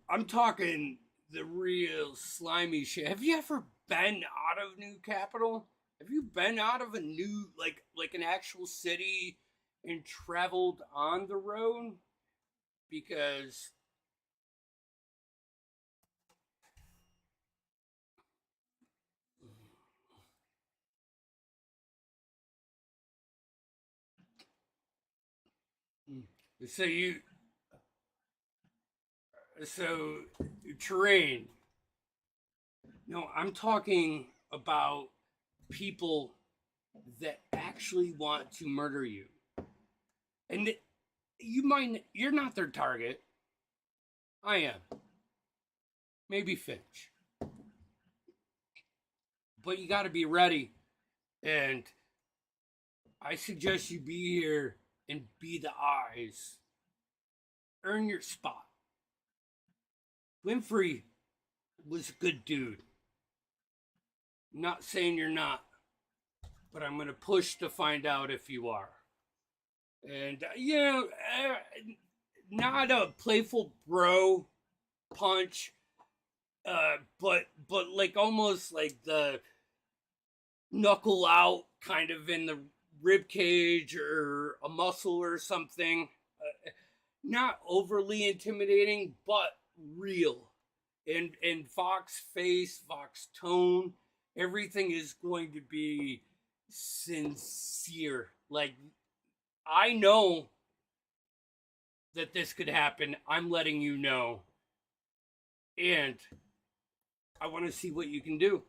I'm talking the real slimy shit. Have you ever been out of New Capital? Have you been out of a new like an actual city and traveled on the road because so you so terrain. No, I'm talking about people that actually want to murder you. And you're not their target. I am. Maybe Finch. But you got to be ready. And I suggest you be here and be the eyes. Earn your spot. Wimpy was a good dude. I'm not saying you're not, but I'm going to push to find out if you are. And, not a playful bro punch, but like almost like the knuckle out kind of in the rib cage or a muscle or something. Not overly intimidating, but real. And Vox face, Vox tone, everything is going to be sincere. Like, I know that this could happen. I'm letting you know. And I want to see what you can do.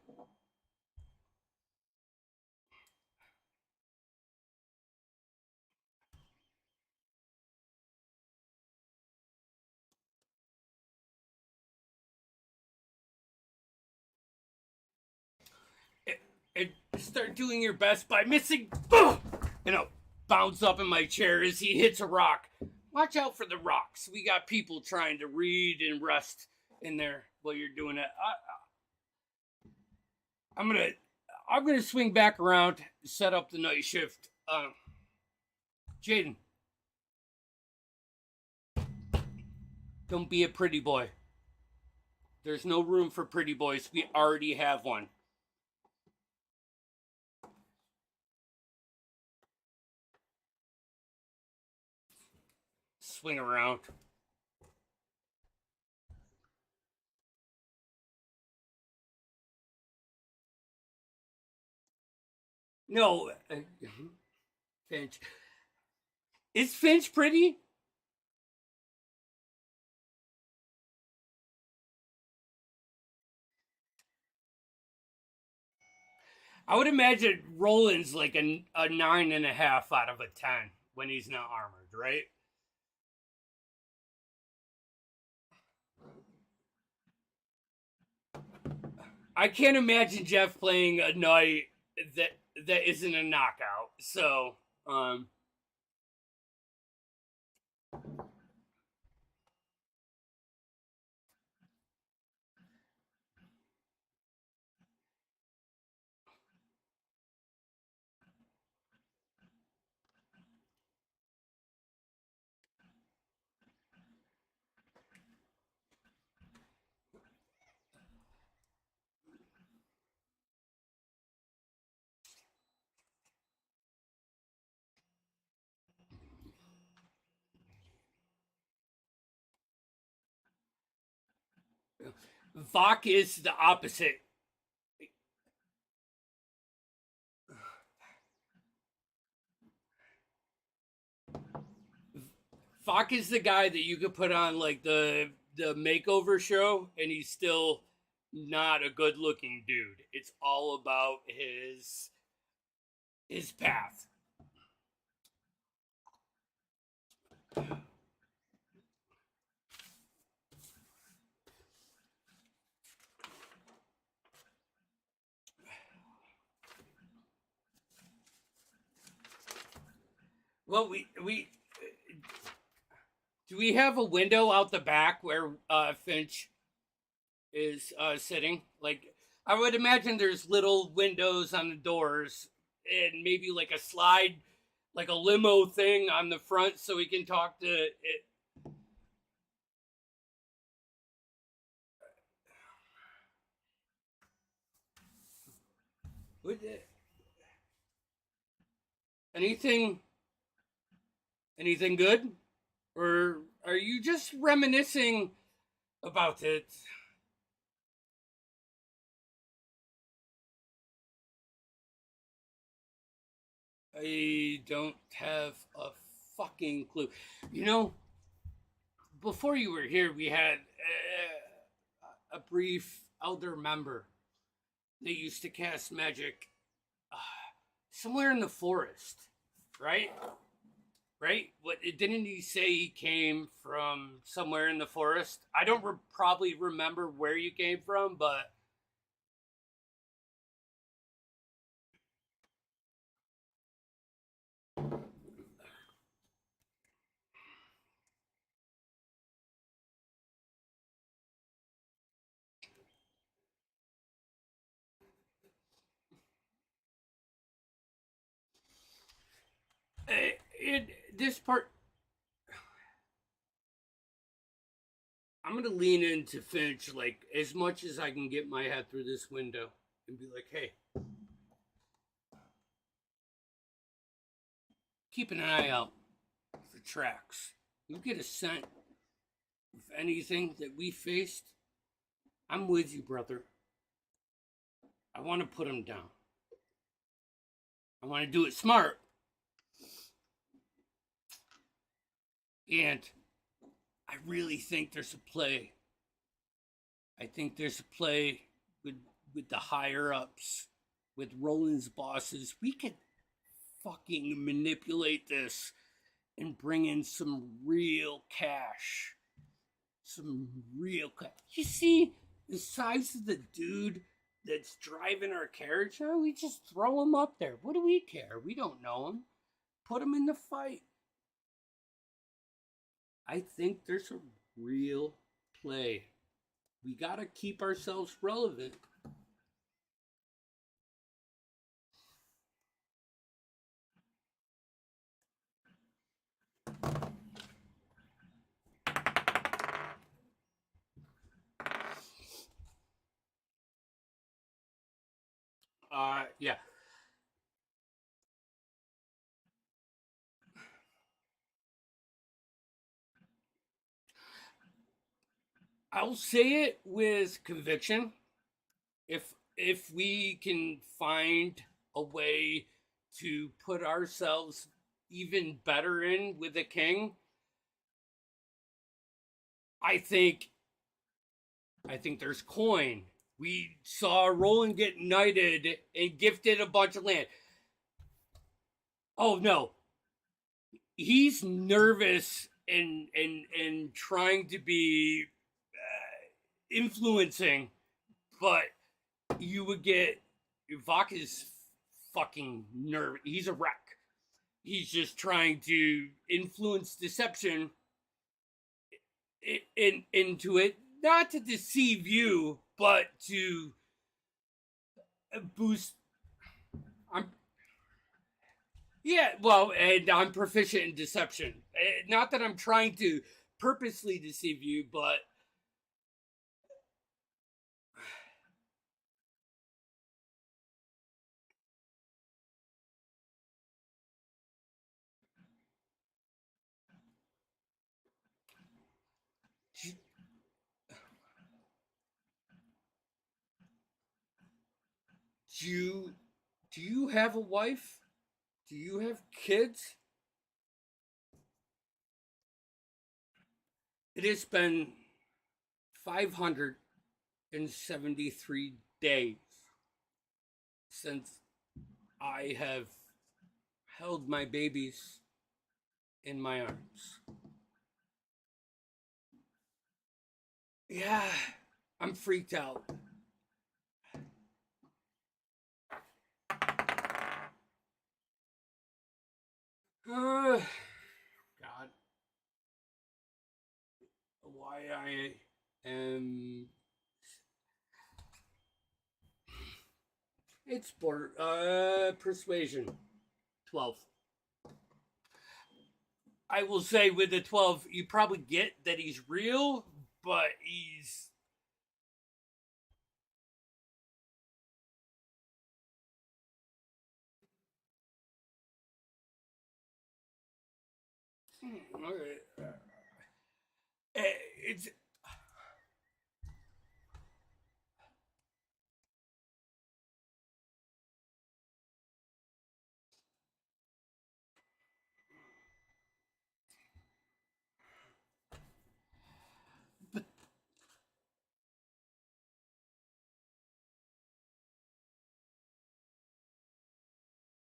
And start doing your best by missing. Bounce up in my chair as he hits a rock. Watch out for the rocks. We got people trying to read and rest in there while you're doing it. I'm gonna swing back around, set up the night shift. Jaden, don't be a pretty boy. There's no room for pretty boys. We already have one. Swing around. No, Finch. Is Finch pretty? I would imagine Roland's like a 9.5 out of a 10 when he's not armored, right? I can't imagine Jeff playing a knight that isn't a knockout. So, Vok is the opposite. Vok is the guy that you could put on like the makeover show, and he's still not a good looking dude. It's all about his path. Well, we do we have a window out the back where Finch is sitting? Like, I would imagine there's little windows on the doors and maybe like a slide, like a limo thing on the front so we can talk to it. Anything Anything good? Or are you just reminiscing about it? I don't have a fucking clue. You know, before you were here, we had a brief elder member. They used to cast magic somewhere in the forest, right? Right? What didn't he say he came from somewhere in the forest? I don't probably remember where you came from, but this part, I'm gonna lean in to Finch like as much as I can get my head through this window and be like, hey, keep an eye out for tracks. You get a scent of anything that we faced, I'm with you, brother. I want to put them down. I want to do it smart. And I really think there's a play. I think there's a play with the higher ups, with Roland's bosses. We could fucking manipulate this and bring in some real cash. Some real cash. You see the size of the dude that's driving our carriage now? We just throw him up there. What do we care? We don't know him. Put him in the fight. I think there's a real play. We gotta keep ourselves relevant. Yeah. I'll say it with conviction. If we can find a way to put ourselves even better in with the king, I think there's coin. We saw Roland get knighted and gifted a bunch of land. Oh no. He's nervous and trying to be influencing, but you would get Vok is fucking nervous. He's a wreck. He's just trying to influence deception into it, not to deceive you, but to boost. Well, and I'm proficient in deception. Not that I'm trying to purposely deceive you, but do you have a wife? Do you have kids? It has been 573 days since I have held my babies in my arms. Yeah, I'm freaked out. God. Why I am. It's persuasion. 12. I will say with the 12, you probably get that he's real, but he's. All right. It's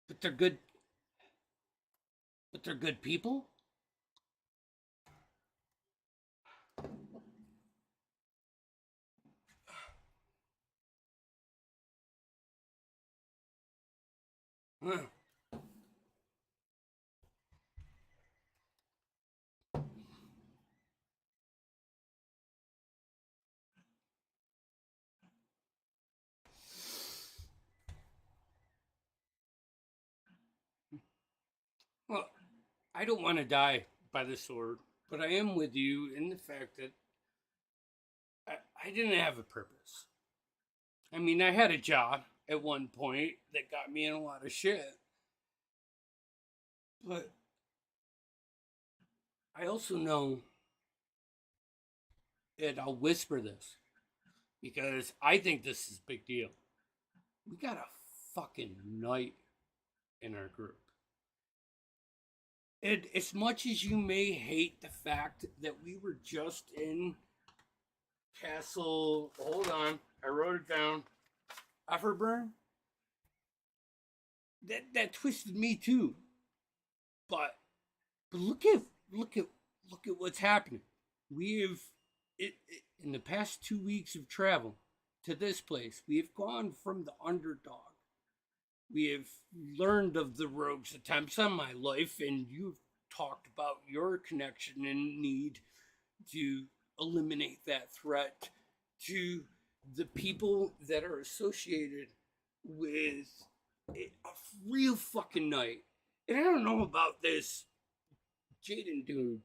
but they're good. But they're good people. Huh. Well, I don't want to die by the sword, but I am with you in the fact that I didn't have a purpose. I mean, I had a job at one point that got me in a lot of shit, but I also know, and I'll whisper this because I think this is a big deal. We got a fucking knight in our group. And as much as you may hate the fact that we were just in Castle, hold on, I wrote it down. Everburn. That twisted me too. But look at what's happening. We have in the past 2 weeks of travel to this place. We have gone from the underdog. We have learned of the rogue's attempts on my life, and you've talked about your connection and need to eliminate that threat to the people that are associated with a real fucking night. And I don't know about this Jaden dude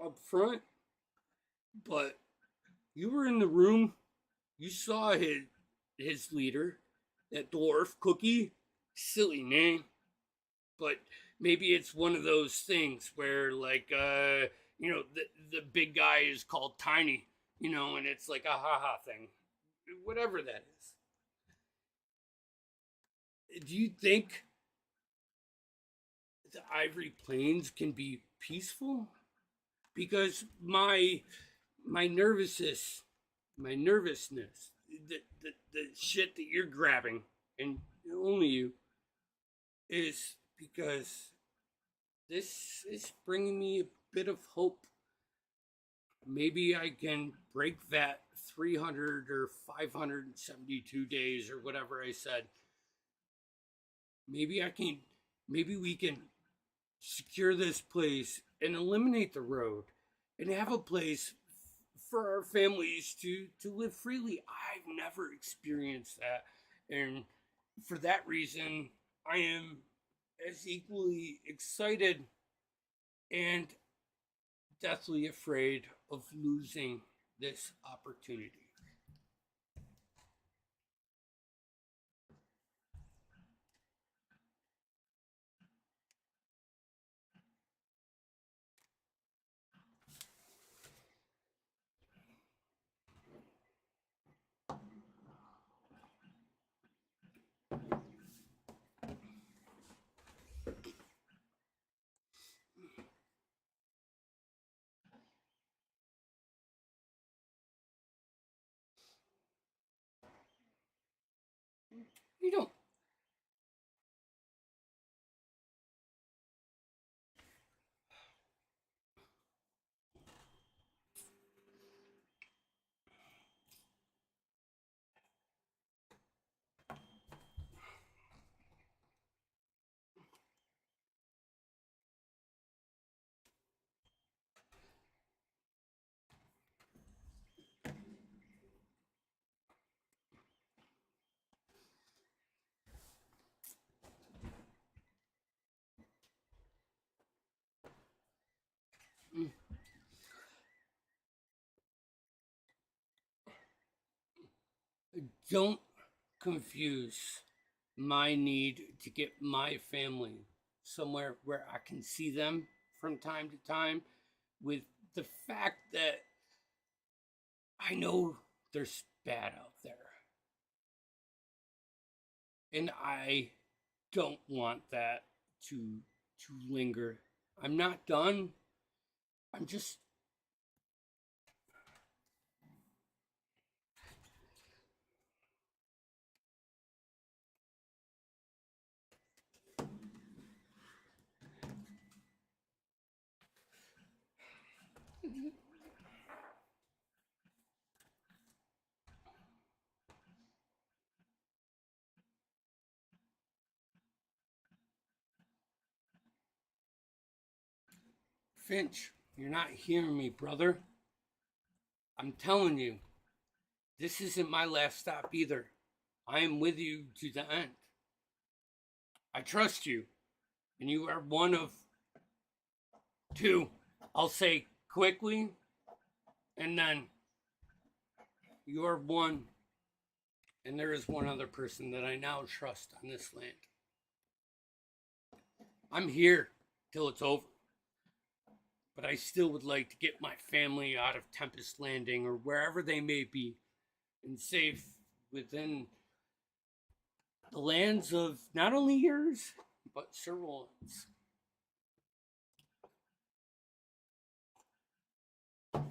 up front, but you were in the room, you saw his leader, that dwarf Cookie. Silly name, but maybe it's one of those things where, like, the big guy is called Tiny, and it's like a haha thing, whatever that is. Do you think the Ivory Plains can be peaceful? Because my nervousness, the shit that you're grabbing, and only you, is because this is bringing me a bit of hope. Maybe I can break that 300 or 572 days or whatever I said. Maybe we can secure this place and eliminate the road and have a place for our families to live freely. I've never experienced that. And for that reason, I am as equally excited and deathly afraid of losing this opportunity. You don't. Don't confuse my need to get my family somewhere where I can see them from time to time with the fact that I know there's bad out there. And I don't want that to linger. I'm not done. I'm just Finch, you're not hearing me, brother. I'm telling you, this isn't my last stop either. I am with you to the end. I trust you, and you are one of two. I'll say quickly, and then you are one, and there is one other person that I now trust on this land. I'm here till it's over. But I still would like to get my family out of Tempest Landing or wherever they may be and safe within the lands of not only yours, but Sir Roland's.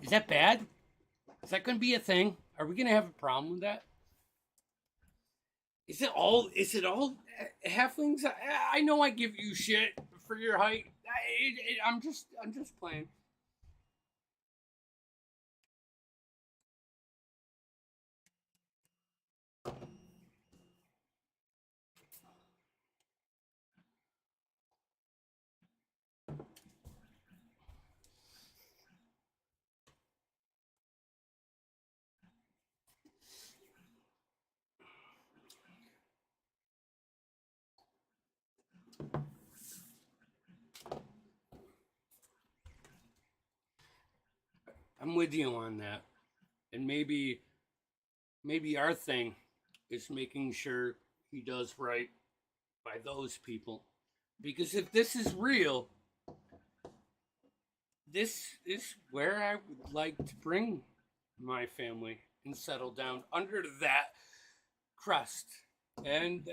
Is that bad? Is that going to be a thing? Are we going to have a problem with that? Is it all halflings? I know I give you shit for your height. I'm just playing. I'm with you on that. And maybe our thing is making sure he does right by those people. Because if this is real, this is where I would like to bring my family and settle down under that crest. And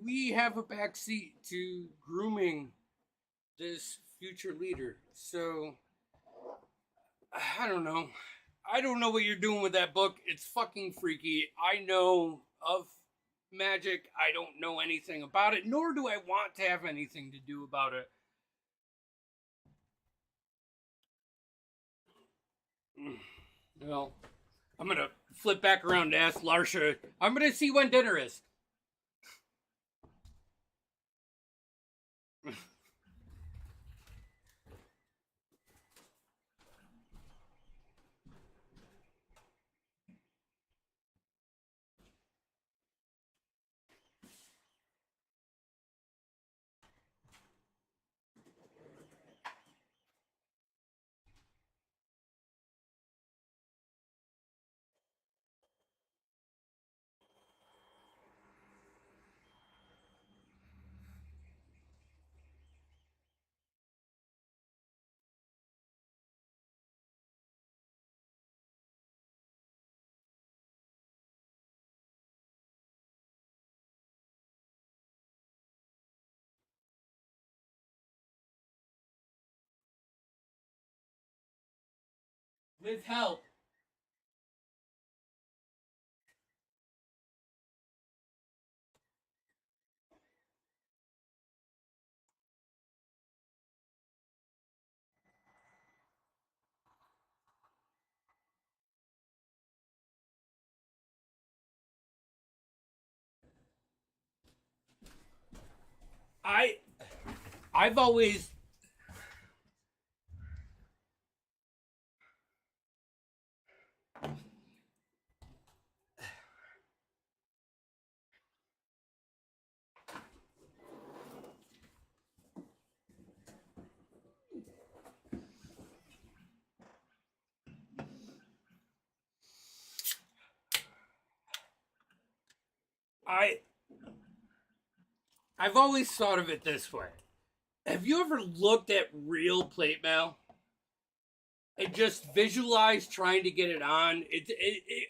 we have a backseat to grooming this future leader. So I don't know. I don't know what you're doing with that book. It's fucking freaky. I know of magic. I don't know anything about it, nor do I want to have anything to do about it. Well, I'm going to flip back around to ask Larsha. I'm going to see when dinner is. With help. I've always I've always thought of it this way. have you ever looked at real plate mail and just visualize trying to get it on? It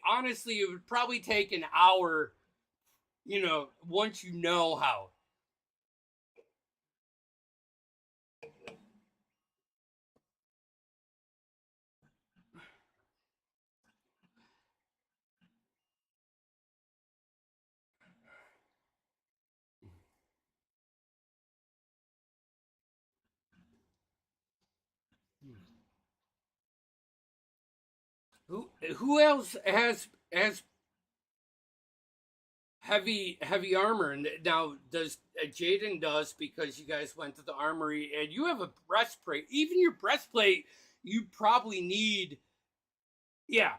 honestly, it would probably take an hour, once you know how. Who else has heavy armor? And now does Jaden does, because you guys went to the armory and you have a breastplate. Even your breastplate, you probably need. Yeah,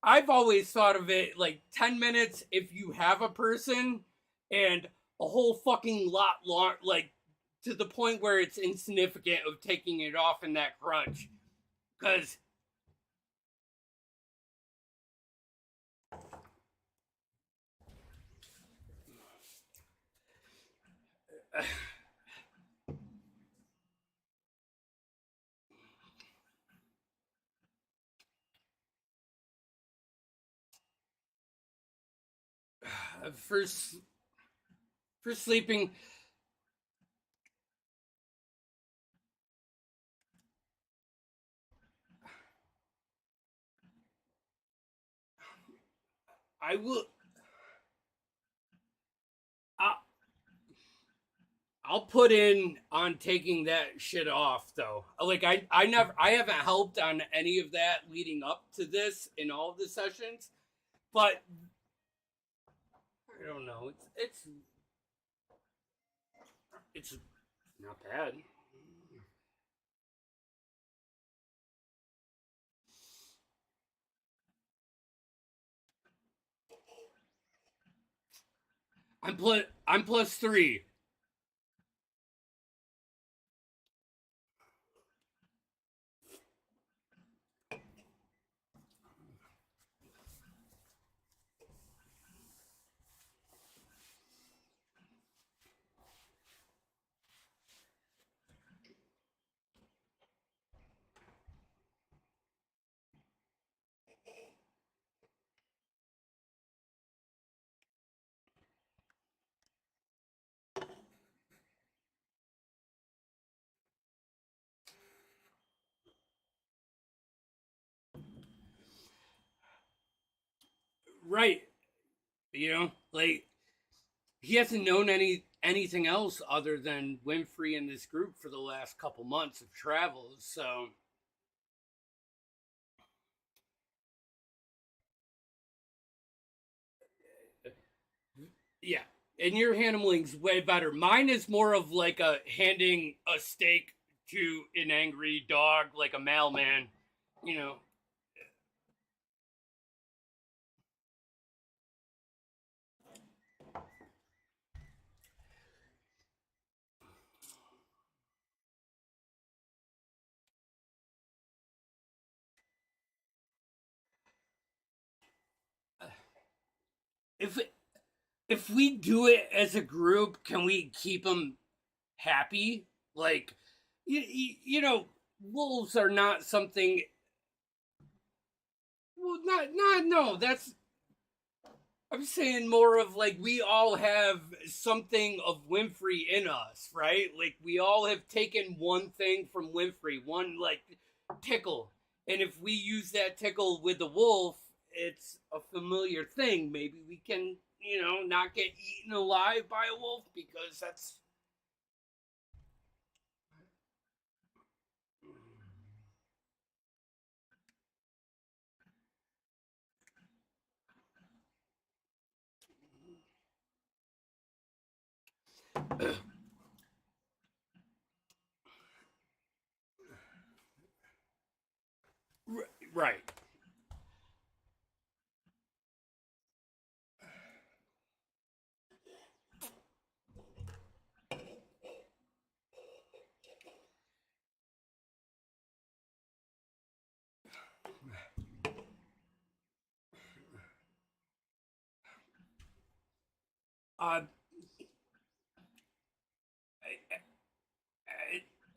I've always thought of it like 10 minutes if you have a person, and a whole fucking lot long, like to the point where it's insignificant of taking it off in that crunch, because. First for sleeping. I will. I, I'll put in on taking that shit off though. Like I haven't helped on any of that leading up to this in all of the sessions, but I don't know. It's not bad. I'm +3. Right. Like he hasn't known anything else other than Winfrey and this group for the last couple months of travel. So yeah, and your handling's way better. Mine is more of like a handing a steak to an angry dog, like a mailman. You know, if if we do it as a group, can we keep them happy? Like, wolves are not something. Well, not no. That's I'm saying more of like we all have something of Winfrey in us, right? Like we all have taken one thing from Winfrey, one like tickle. And if we use that tickle with the wolf, it's a familiar thing. Maybe we can, not get eaten alive by a wolf because that's right. Uh,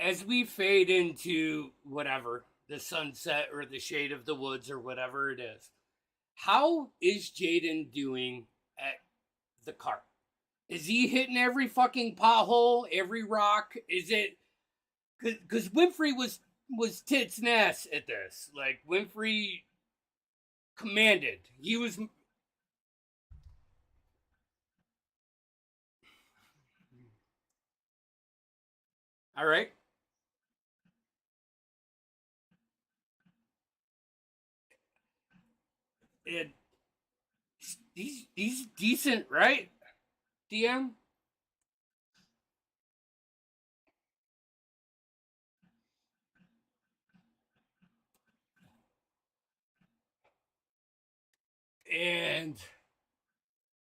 as we fade into whatever, the sunset or the shade of the woods or whatever it is, how is Jaden doing at the cart? Is he hitting every fucking pothole, every rock? Is it because Wimpy was tits and ass at this? Like Wimpy commanded. He was. All right. And he's decent, right? DM. And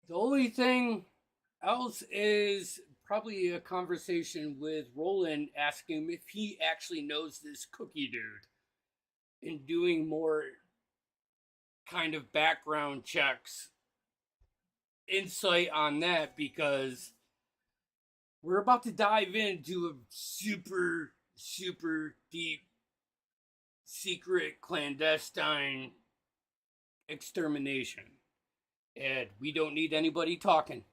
the only thing else is probably a conversation with Roland asking him if he actually knows this cookie dude and doing more kind of background checks, insight on that, because we're about to dive into a super, super deep, secret, clandestine extermination. And we don't need anybody talking.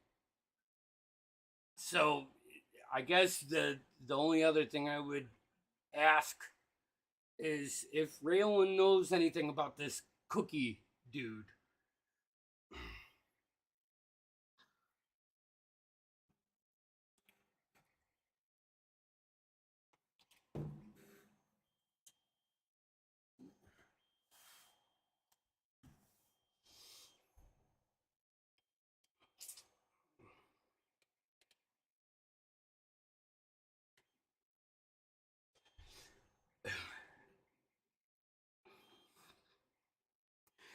So I guess the only other thing I would ask is if Raylan knows anything about this cookie dude.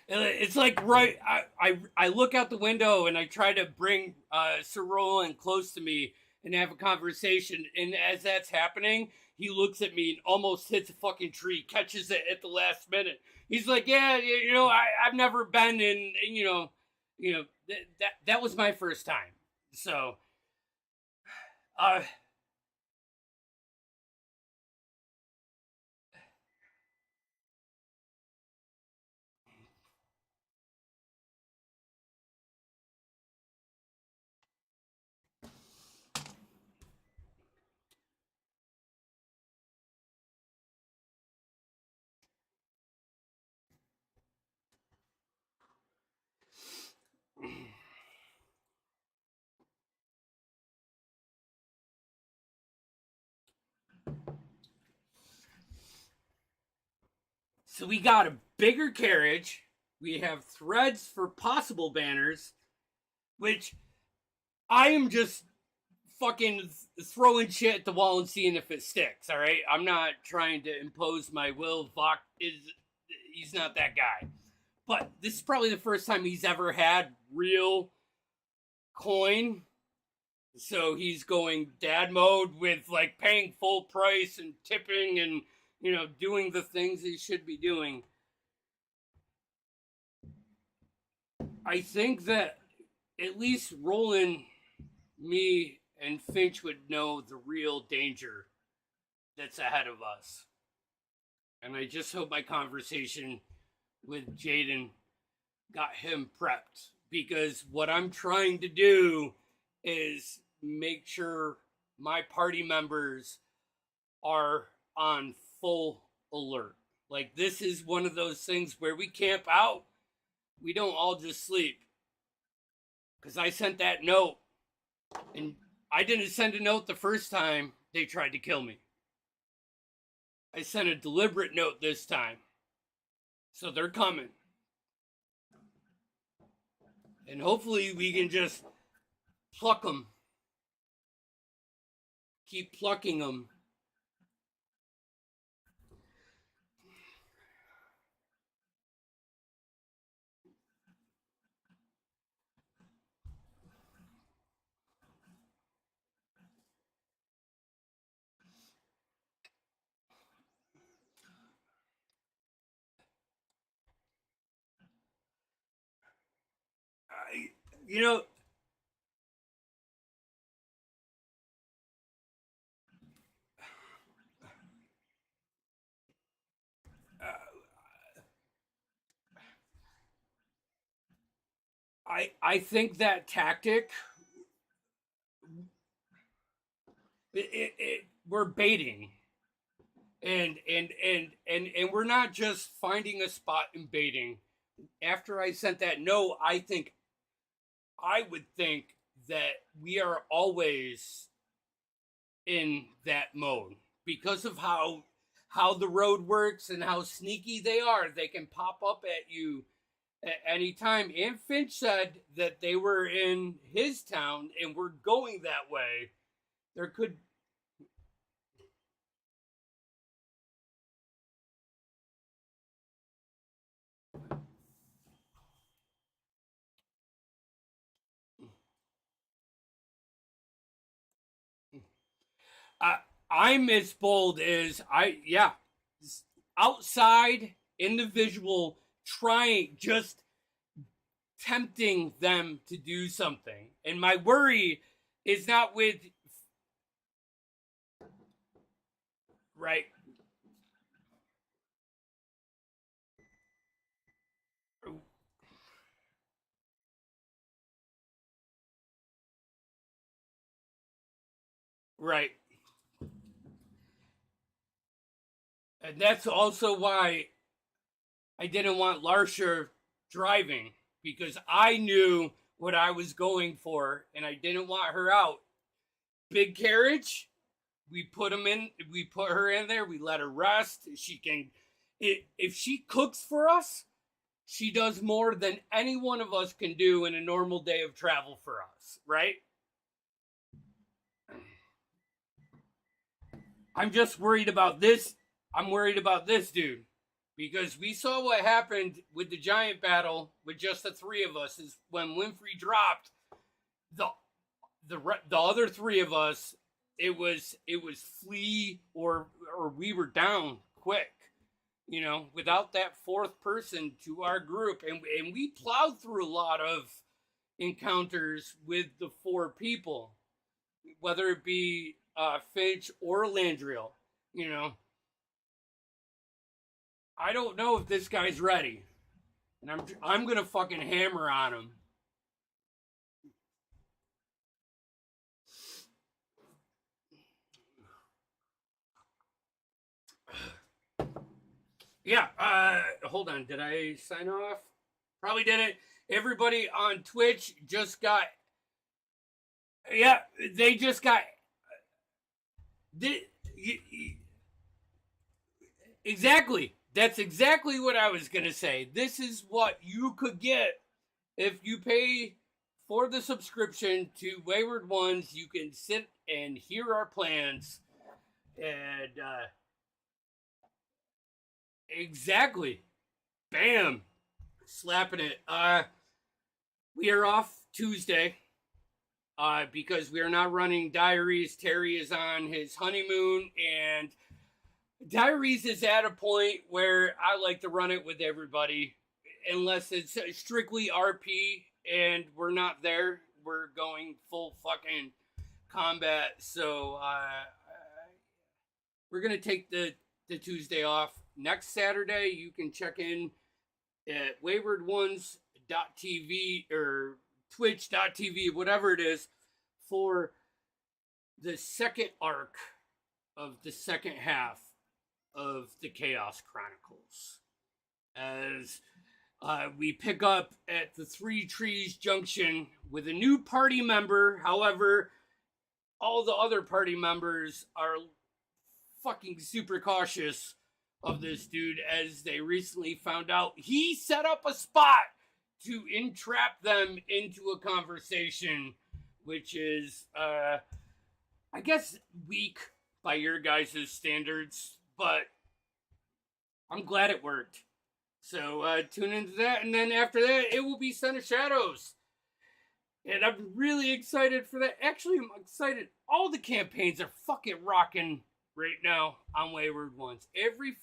It's like right. I look out the window and I try to bring Sir Roland close to me and have a conversation. And as that's happening, he looks at me and almost hits a fucking tree, catches it at the last minute. He's like, "Yeah, you know, I've never been in, that was my first time." So, uh, so we got a bigger carriage. We have threads for possible banners, which I am just fucking throwing shit at the wall and seeing if it sticks. All right, I'm not trying to impose my will. He's not that guy. But this is probably the first time he's ever had real coin. So he's going dad mode with like paying full price and tipping and doing the things he should be doing. I think that at least Roland, me, and Finch would know the real danger that's ahead of us. And I just hope my conversation with Jaden got him prepped. Because what I'm trying to do is make sure my party members are on full alert. Like, this is one of those things where we camp out. We don't all just sleep. Because I sent that note. And I didn't send a note the first time they tried to kill me. I sent a deliberate note this time. So they're coming. And hopefully we can just pluck them. Keep plucking them. You know, I think that tactic, we're baiting, and we're not just finding a spot and baiting. After I sent that no, I would think that we are always in that mode because of how the road works and how sneaky they are. They can pop up at you at any time. And Finch said that they were in his town and we're going that way. There could. I'm as bold as outside in the visual, trying, just tempting them to do something. And my worry is not with, right? Right. And that's also why I didn't want Larsha driving, because I knew what I was going for and I didn't want her out. Big carriage, we put her in there, we let her rest. She can, if she cooks for us, she does more than any one of us can do in a normal day of travel for us, right? I'm just worried about this. I'm worried about this dude, because we saw what happened with the giant battle with just the three of us. Is when Winfrey dropped the other three of us. It was flee or we were down quick, you know, without that fourth person to our group, and we plowed through a lot of encounters with the four people, whether it be Finch or Landriel, you know. I don't know if this guy's ready, and I'm gonna fucking hammer on him. Yeah, hold on. Did I sign off? Probably didn't. Everybody on Twitch just got. Yeah, they just got. Exactly. That's exactly what I was going to say. This is what you could get if you pay for the subscription to Wayward Ones. You can sit and hear our plans. And, exactly. Bam. Slapping it. We are off Tuesday. Because we are not running Diaries. Terry is on his honeymoon, and Diaries is at a point where I like to run it with everybody, unless it's strictly RP and we're not there. We're going full fucking combat. So we're gonna take the Tuesday off. Next Saturday, you can check in at waywardones.tv or twitch.tv, whatever it is, for the second arc of the second half of the Chaos Chronicles, as we pick up at the Three Trees Junction with a new party member. However, all the other party members are fucking super cautious of this dude, as they recently found out he set up a spot to entrap them into a conversation, which is, I guess, weak by your guys' standards, but I'm glad it worked. So tune into that, and then after that, it will be Son of Shadows. And I'm really excited for that. Actually, I'm excited. All the campaigns are fucking rocking right now on Wayward Ones. Every